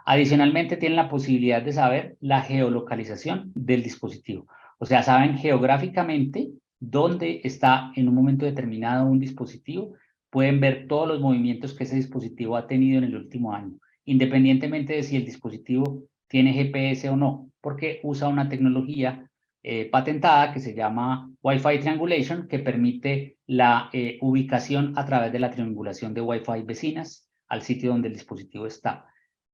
Adicionalmente, tienen la posibilidad de saber la geolocalización del dispositivo. O sea, saben geográficamente dónde está en un momento determinado un dispositivo. Pueden ver todos los movimientos que ese dispositivo ha tenido en el último año, independientemente de si el dispositivo tiene GPS o no, porque usa una tecnología patentada que se llama Wi-Fi Triangulation, que permite la ubicación a través de la triangulación de Wi-Fi vecinas al sitio donde el dispositivo está.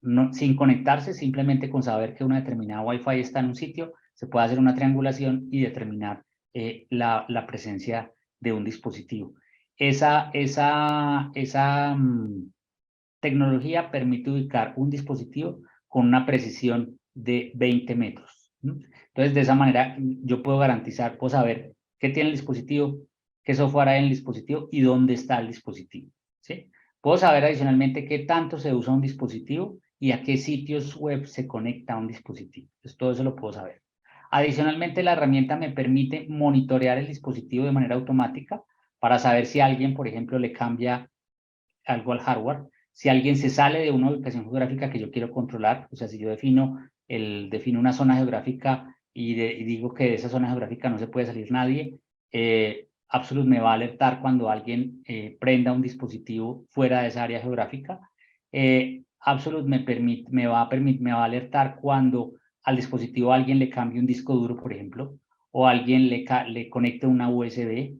No, sin conectarse, simplemente con saber que una determinada Wi-Fi está en un sitio, se puede hacer una triangulación y determinar la presencia de un dispositivo. Esa tecnología permite ubicar un dispositivo con una precisión de 20 metros. Entonces, de esa manera, yo puedo garantizar, puedo saber qué tiene el dispositivo, qué software hay en el dispositivo y dónde está el dispositivo. ¿Sí? Puedo saber adicionalmente qué tanto se usa un dispositivo y a qué sitios web se conecta un dispositivo. Entonces, todo eso lo puedo saber. Adicionalmente, la herramienta me permite monitorear el dispositivo de manera automática para saber si alguien, por ejemplo, le cambia algo al hardware. Si alguien se sale de una ubicación geográfica que yo quiero controlar, o sea, si yo defino una zona geográfica y digo que de esa zona geográfica no se puede salir nadie, Absolute me va a alertar cuando alguien prenda un dispositivo fuera de esa área geográfica. Absolute me va a alertar cuando al dispositivo alguien le cambie un disco duro, por ejemplo, o alguien le conecte una USB.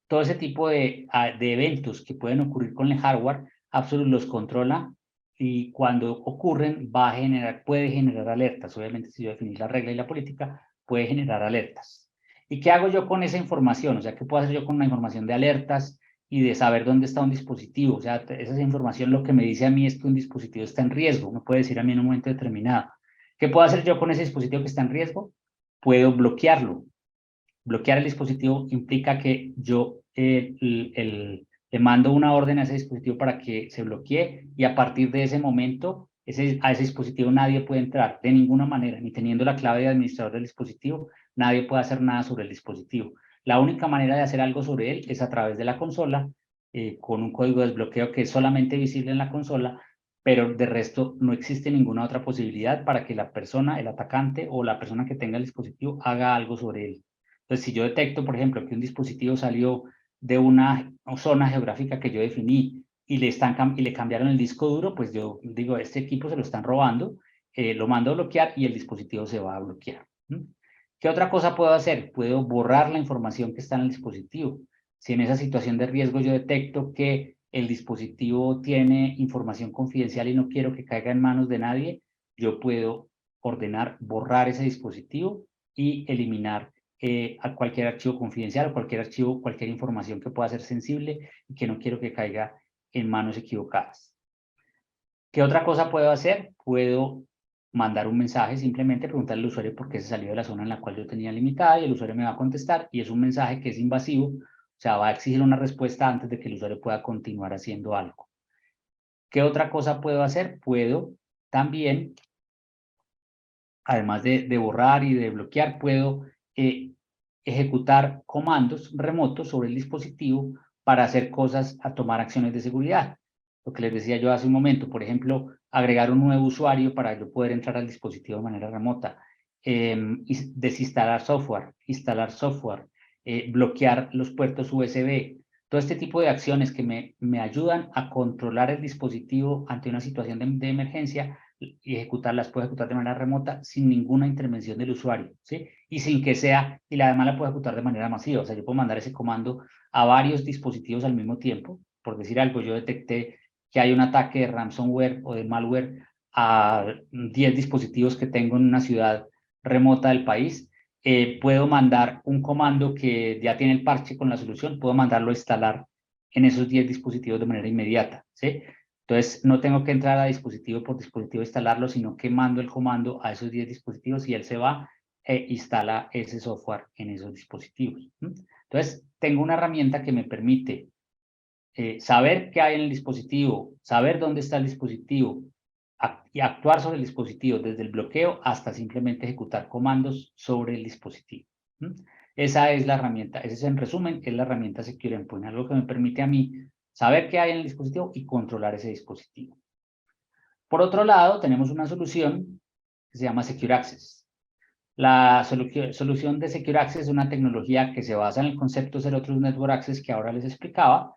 Todo ese tipo de eventos que pueden ocurrir con el hardware, Absolute los controla y cuando ocurren puede generar alertas. Obviamente, si yo definís la regla y la política, puede generar alertas. ¿Y qué hago yo con esa información? O sea, ¿qué puedo hacer yo con la información de alertas y de saber dónde está un dispositivo? O sea, esa información lo que me dice a mí es que un dispositivo está en riesgo. Me puede decir a mí en un momento determinado. ¿Qué puedo hacer yo con ese dispositivo que está en riesgo? Puedo bloquearlo. Bloquear el dispositivo implica que yo le mando una orden a ese dispositivo para que se bloquee y a partir de ese momento a ese dispositivo nadie puede entrar de ninguna manera, ni teniendo la clave de administrador del dispositivo, nadie puede hacer nada sobre el dispositivo. La única manera de hacer algo sobre él es a través de la consola, con un código de desbloqueo que es solamente visible en la consola, pero de resto no existe ninguna otra posibilidad para que la persona, el atacante o la persona que tenga el dispositivo haga algo sobre él. Entonces, si yo detecto, por ejemplo, que un dispositivo salió de una zona geográfica que yo definí y le cambiaron el disco duro, pues yo digo, este equipo se lo están robando, lo mando a bloquear y el dispositivo se va a bloquear. ¿Qué otra cosa puedo hacer? Puedo borrar la información que está en el dispositivo. Si en esa situación de riesgo yo detecto que el dispositivo tiene información confidencial y no quiero que caiga en manos de nadie, yo puedo ordenar borrar ese dispositivo y eliminar a cualquier archivo confidencial o cualquier información que pueda ser sensible y que no quiero que caiga en manos equivocadas. ¿Qué otra cosa puedo hacer? Puedo mandar un mensaje, simplemente preguntarle al usuario por qué se salió de la zona en la cual yo tenía limitada y el usuario me va a contestar y es un mensaje que es invasivo, o sea, va a exigir una respuesta antes de que el usuario pueda continuar haciendo algo. ¿Qué otra cosa puedo hacer? Puedo también, además de borrar y de bloquear, puedo ejecutar comandos remotos sobre el dispositivo para hacer cosas, a tomar acciones de seguridad. Lo que les decía yo hace un momento, por ejemplo, agregar un nuevo usuario para yo poder entrar al dispositivo de manera remota, desinstalar software, instalar software, bloquear los puertos USB, todo este tipo de acciones que me ayudan a controlar el dispositivo ante una situación de emergencia y puedo ejecutar de manera remota sin ninguna intervención del usuario, ¿sí? Y sin que sea, y además la puedo ejecutar de manera masiva, o sea, yo puedo mandar ese comando a varios dispositivos al mismo tiempo. Por decir algo, yo detecté que hay un ataque de ransomware o de malware a 10 dispositivos que tengo en una ciudad remota del país, puedo mandar un comando que ya tiene el parche con la solución, puedo mandarlo a instalar en esos 10 dispositivos de manera inmediata, ¿sí? Entonces, no tengo que entrar a dispositivo por dispositivo a instalarlo, sino que mando el comando a esos 10 dispositivos y él se va e instala ese software en esos dispositivos. Entonces, tengo una herramienta que me permite saber qué hay en el dispositivo, saber dónde está el dispositivo, y actuar sobre el dispositivo desde el bloqueo hasta simplemente ejecutar comandos sobre el dispositivo. Esa es la herramienta, ese es en resumen, es la herramienta Secure Endpoint, algo que me permite a mí saber qué hay en el dispositivo y controlar ese dispositivo. Por otro lado, tenemos una solución que se llama Secure Access. La solución de Secure Access es una tecnología que se basa en el concepto Zero Trust Network Access que ahora les explicaba.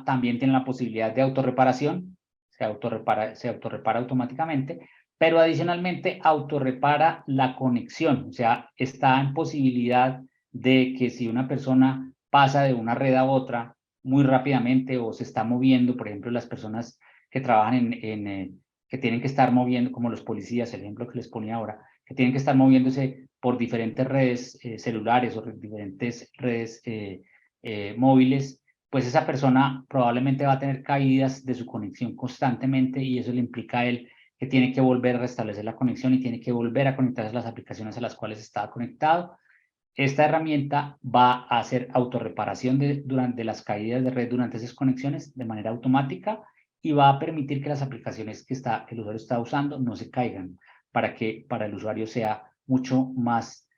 También tiene la posibilidad de autorreparación, se autorrepara automáticamente, pero adicionalmente autorrepara la conexión, o sea, está en posibilidad de que si una persona pasa de una red a otra muy rápidamente o se está moviendo, por ejemplo, las personas que trabajan que tienen que estar moviendo, como los policías, el ejemplo que les ponía ahora, que tienen que estar moviéndose por diferentes redes celulares o diferentes redes móviles, pues esa persona probablemente va a tener caídas de su conexión constantemente y eso le implica a él que tiene que volver a restablecer la conexión y tiene que volver a conectarse a las aplicaciones a las cuales estaba conectado. Esta herramienta va a hacer autorreparación durante las caídas de red durante esas conexiones de manera automática y va a permitir que las aplicaciones que el usuario está usando no se caigan, para que para el usuario sea mucho más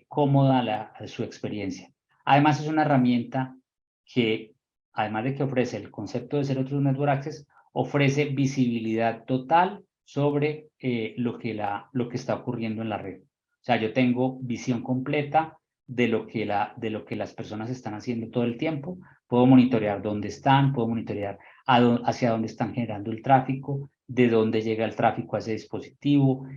cómoda su experiencia. Además, es una herramienta que, además de que ofrece el concepto de Zero Trust Network Access, ofrece visibilidad total sobre lo que está ocurriendo en la red. O sea, yo tengo visión completa de lo que las personas están haciendo todo el tiempo. Puedo monitorear dónde están, puedo monitorear hacia dónde están generando el tráfico, de dónde llega el tráfico a ese dispositivo.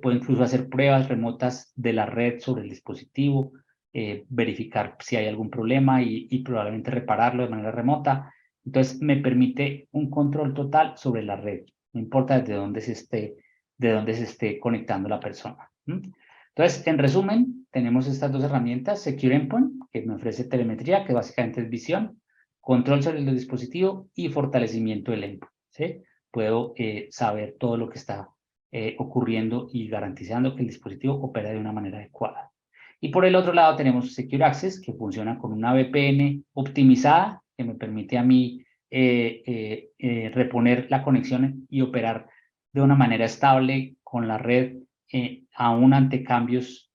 Puedo incluso hacer pruebas remotas de la red sobre el dispositivo, verificar si hay algún problema y probablemente repararlo de manera remota. Entonces, me permite un control total sobre la red, no importa desde dónde se esté conectando la persona. Entonces, en resumen, tenemos estas dos herramientas, Secure Endpoint, que me ofrece telemetría, que básicamente es visión, control sobre el dispositivo y fortalecimiento del endpoint, ¿sí? Puedo saber todo lo que está ocurriendo y garantizando que el dispositivo opera de una manera adecuada. Y por el otro lado tenemos Secure Access, que funciona con una VPN optimizada, que me permite a mí reponer la conexión y operar de una manera estable con la red, aún ante cambios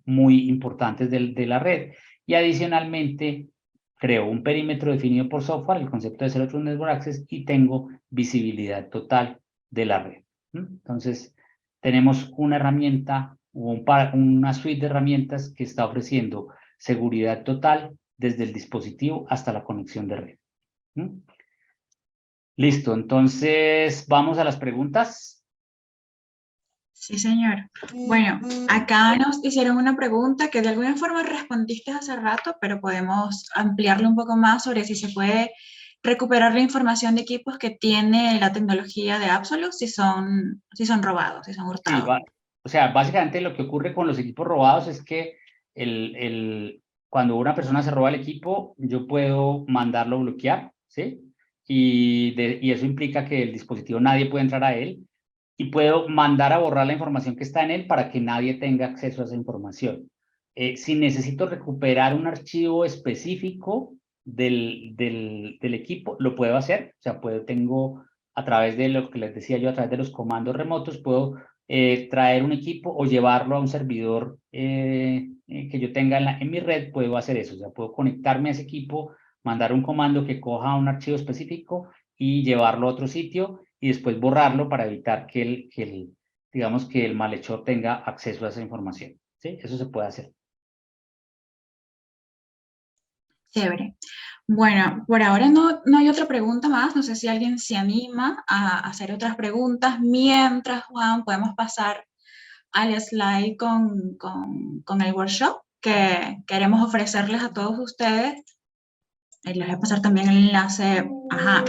muy importantes de la red. Y adicionalmente, creo un perímetro definido por software, el concepto de Zero Trust Network Access, y tengo visibilidad total de la red. Entonces, tenemos una herramienta o una suite de herramientas que está ofreciendo seguridad total desde el dispositivo hasta la conexión de red. Listo, entonces vamos a las preguntas. Sí, señor. Bueno, acá nos hicieron una pregunta que de alguna forma respondiste hace rato, pero podemos ampliarlo un poco más sobre si se puede recuperar la información de equipos que tiene la tecnología de Absolute si son robados, si son Sí, hurtados. o sea, básicamente lo que ocurre con los equipos robados es que cuando una persona se roba el equipo, yo puedo mandarlo a bloquear, ¿sí? Y eso implica que el dispositivo nadie puede entrar a él y puedo mandar a borrar la información que está en él para que nadie tenga acceso a esa información. Si necesito recuperar un archivo específico del equipo, lo puedo hacer. O sea, tengo a través de lo que les decía yo, a través de los comandos remotos, puedo traer un equipo o llevarlo a un servidor que yo tenga en mi red, puedo hacer eso. O sea, puedo conectarme a ese equipo, mandar un comando que coja un archivo específico y llevarlo a otro sitio y después borrarlo para evitar digamos que el malhechor tenga acceso a esa información. ¿Sí? Eso se puede hacer. Chévere. Bueno, por ahora no hay otra pregunta más. No sé si alguien se anima a hacer otras preguntas. Mientras, Juan, podemos pasar al slide con el workshop que queremos ofrecerles a todos ustedes. Les voy a pasar también el enlace. Ajá.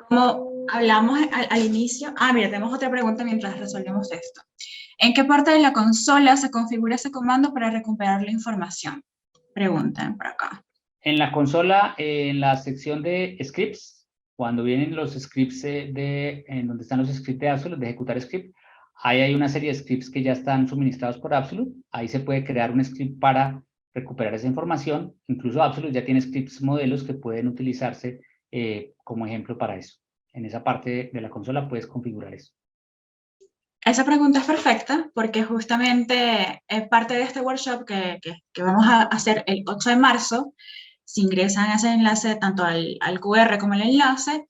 Como hablamos al inicio. Mira, tenemos otra pregunta mientras resolvemos esto. ¿En qué parte de la consola se configura ese comando para recuperar la información? Preguntan por acá. En la consola, en la sección de scripts, cuando vienen los scripts en donde están los scripts de Absolute, de ejecutar script, ahí hay una serie de scripts que ya están suministrados por Absolute. Ahí se puede crear un script para recuperar esa información. Incluso Absolute ya tiene scripts modelos que pueden utilizarse como ejemplo para eso. en esa parte de la consola puedes configurar eso. Esa pregunta es perfecta porque justamente es parte de este workshop que vamos a hacer el 8 de marzo. Si ingresan a ese enlace, tanto al QR como el enlace,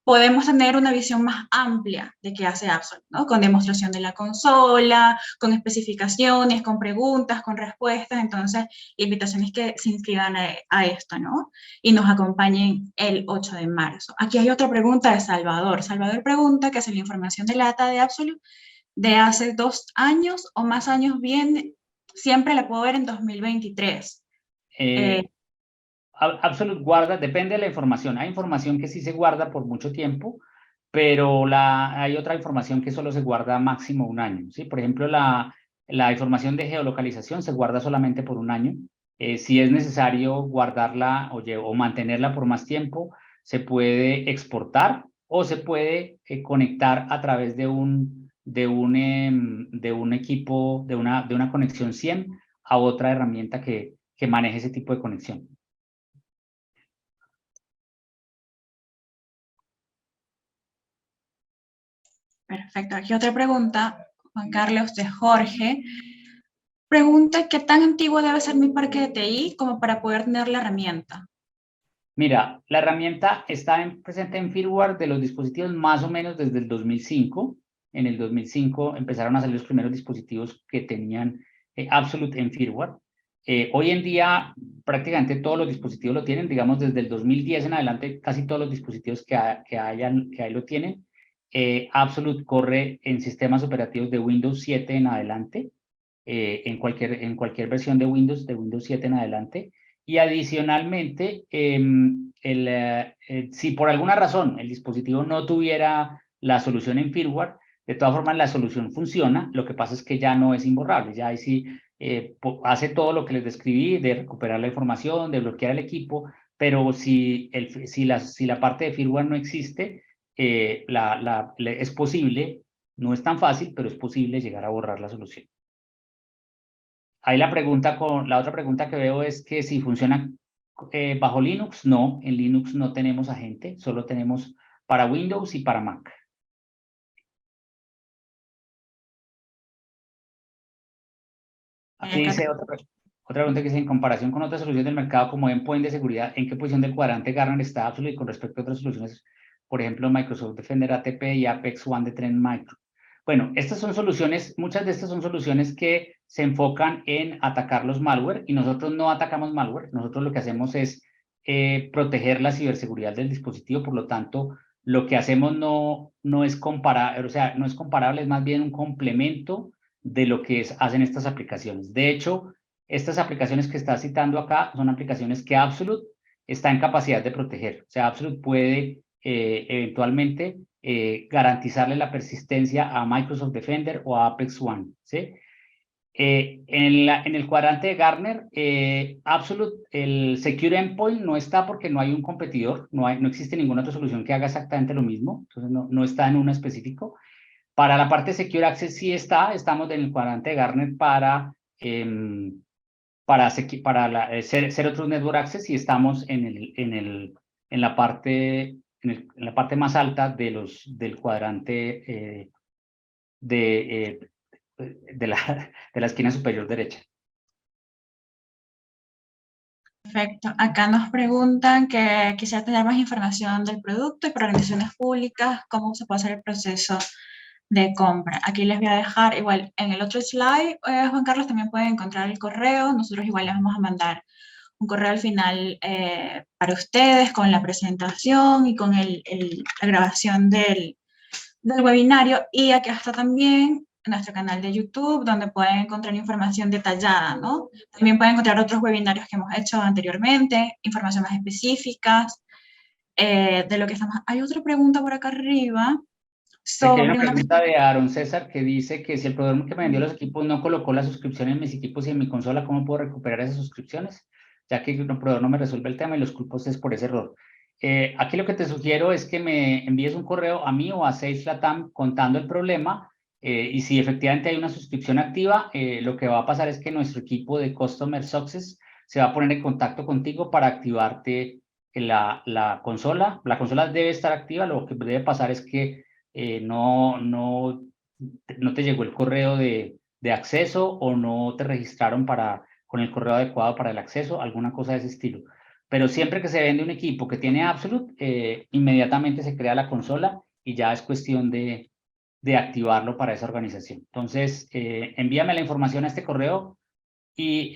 podemos tener una visión más amplia de qué hace Absolute, ¿no? Con demostración de la consola, con especificaciones, con preguntas, con respuestas. Entonces, la invitación es que se inscriban a esto, ¿no? Y nos acompañen el 8 de marzo. Aquí hay otra pregunta de Salvador. Salvador pregunta que si la información de la data de Absolute de hace 2 años o más años bien, siempre la puedo ver en 2023. Absolute guarda, depende de la información. Hay información que sí se guarda por mucho tiempo, pero hay otra información que solo se guarda máximo 1 año, ¿sí? Por ejemplo, la información de geolocalización se guarda solamente por 1 año. Si es necesario guardarla o mantenerla por más tiempo, se puede exportar o se puede conectar a través de un equipo, de una conexión SIEM a otra herramienta que maneje ese tipo de conexión. Perfecto. Aquí otra pregunta, Juan Carlos, de Jorge. Pregunta, ¿qué tan antiguo debe ser mi parque de TI como para poder tener la herramienta? Mira, la herramienta está presente en firmware de los dispositivos más o menos desde el 2005. En el 2005 empezaron a salir los primeros dispositivos que tenían Absolute en firmware. Hoy en día prácticamente todos los dispositivos lo tienen, digamos desde el 2010 en adelante casi todos los dispositivos que hay lo tienen. Absolute corre en sistemas operativos de Windows 7 en adelante, en cualquier versión de Windows 7 en adelante. Y adicionalmente, si por alguna razón el dispositivo no tuviera la solución en firmware, de todas formas la solución funciona, lo que pasa es que ya no es imborrable, ya ahí sí hace todo lo que les describí, de recuperar la información, de bloquear el equipo, pero si la parte de firmware no existe, es posible, no es tan fácil, pero es posible llegar a borrar la solución. Ahí la otra pregunta que veo es que si funciona bajo Linux. No, en Linux no tenemos agente, solo tenemos para Windows y para Mac. Aquí dice otra pregunta que dice, en comparación con otras soluciones del mercado como endpoint de seguridad, ¿en qué posición del cuadrante Gartner está Absolute con respecto a otras soluciones? Por ejemplo, Microsoft Defender ATP y Apex One de Trend Micro. Bueno, estas son soluciones, muchas de estas son soluciones que se enfocan en atacar los malware y nosotros no atacamos malware. Nosotros lo que hacemos es proteger la ciberseguridad del dispositivo, por lo tanto, lo que hacemos no es comparable, o sea, no es comparable, es más bien un complemento de lo que hacen estas aplicaciones. De hecho, estas aplicaciones que está citando acá son aplicaciones que Absolute está en capacidad de proteger. O sea, Absolute puede eventualmente garantizarle la persistencia a Microsoft Defender o a Apex One, ¿sí? En el cuadrante de Gartner, Absolute, el Secure Endpoint no está porque no hay un competidor, no existe ninguna otra solución que haga exactamente lo mismo, entonces no está en uno específico. Para la parte Secure Access sí estamos en el cuadrante de Gartner para Zero Trust Network Access y estamos en la parte más alta del cuadrante de la esquina superior derecha. Perfecto. Acá nos preguntan que quisiera tener más información del producto y para organizaciones públicas, cómo se puede hacer el proceso de compra. Aquí les voy a dejar, igual en el otro slide, Juan Carlos, también pueden encontrar el correo. Nosotros igual les vamos a mandar un correo al final para ustedes con la presentación y con la grabación del webinario. Y aquí está también nuestro canal de YouTube, donde pueden encontrar información detallada, ¿no? También pueden encontrar otros webinarios que hemos hecho anteriormente, información más específicas de lo que estamos... Hay otra pregunta por acá arriba Aquí hay sobre una pregunta de Aaron César que dice que si el proveedor que me vendió los equipos no colocó la suscripción en mis equipos y en mi consola, ¿cómo puedo recuperar esas suscripciones? Ya que el proveedor no me resuelve el tema y los culpos es por ese error. Aquí lo que te sugiero es que me envíes un correo a mí o a Sage Latam contando el problema y si efectivamente hay una suscripción activa, lo que va a pasar es que nuestro equipo de Customer Success se va a poner en contacto contigo para activarte la consola debe estar activa. Lo que debe pasar es que no te llegó el correo de acceso, o no te registraron con el correo adecuado para el acceso, alguna cosa de ese estilo. Pero siempre que se vende un equipo que tiene Absolute, inmediatamente se crea la consola y ya es cuestión de activarlo para esa organización. Entonces, envíame la información a este correo y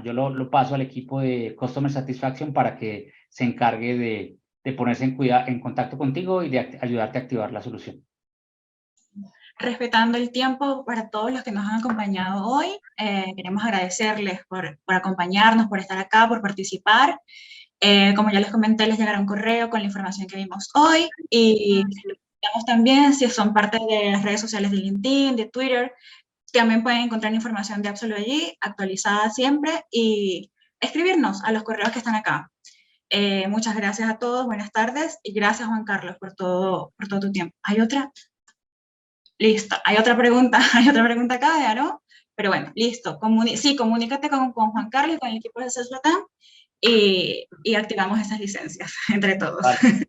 yo lo paso al equipo de Customer Satisfaction para que se encargue de ponerse en contacto contigo y de ayudarte a activar la solución. Respetando el tiempo para todos los que nos han acompañado hoy, queremos agradecerles por acompañarnos, por estar acá, por participar. Como ya les comenté, les llegará un correo con la información que vimos hoy, y también, si son parte de las redes sociales de LinkedIn, de Twitter, también pueden encontrar información de Absolute allí, actualizada siempre, y escribirnos a los correos que están acá. Muchas gracias a todos, buenas tardes, y gracias, Juan Carlos, por todo tu tiempo. ¿Hay otra? Listo. Hay otra pregunta, hay otra pregunta acá de Aro, pero bueno, listo. Sí, comunícate con Juan Carlos y con el equipo de CES Latam, y activamos esas licencias entre todos. Vale.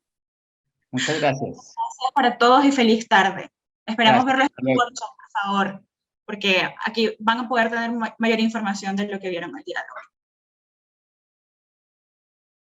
Muchas gracias. Gracias para todos y feliz tarde. Esperamos Gracias. verlos en el workshop, por favor, porque aquí van a poder tener mayor información de lo que vieron el día de hoy.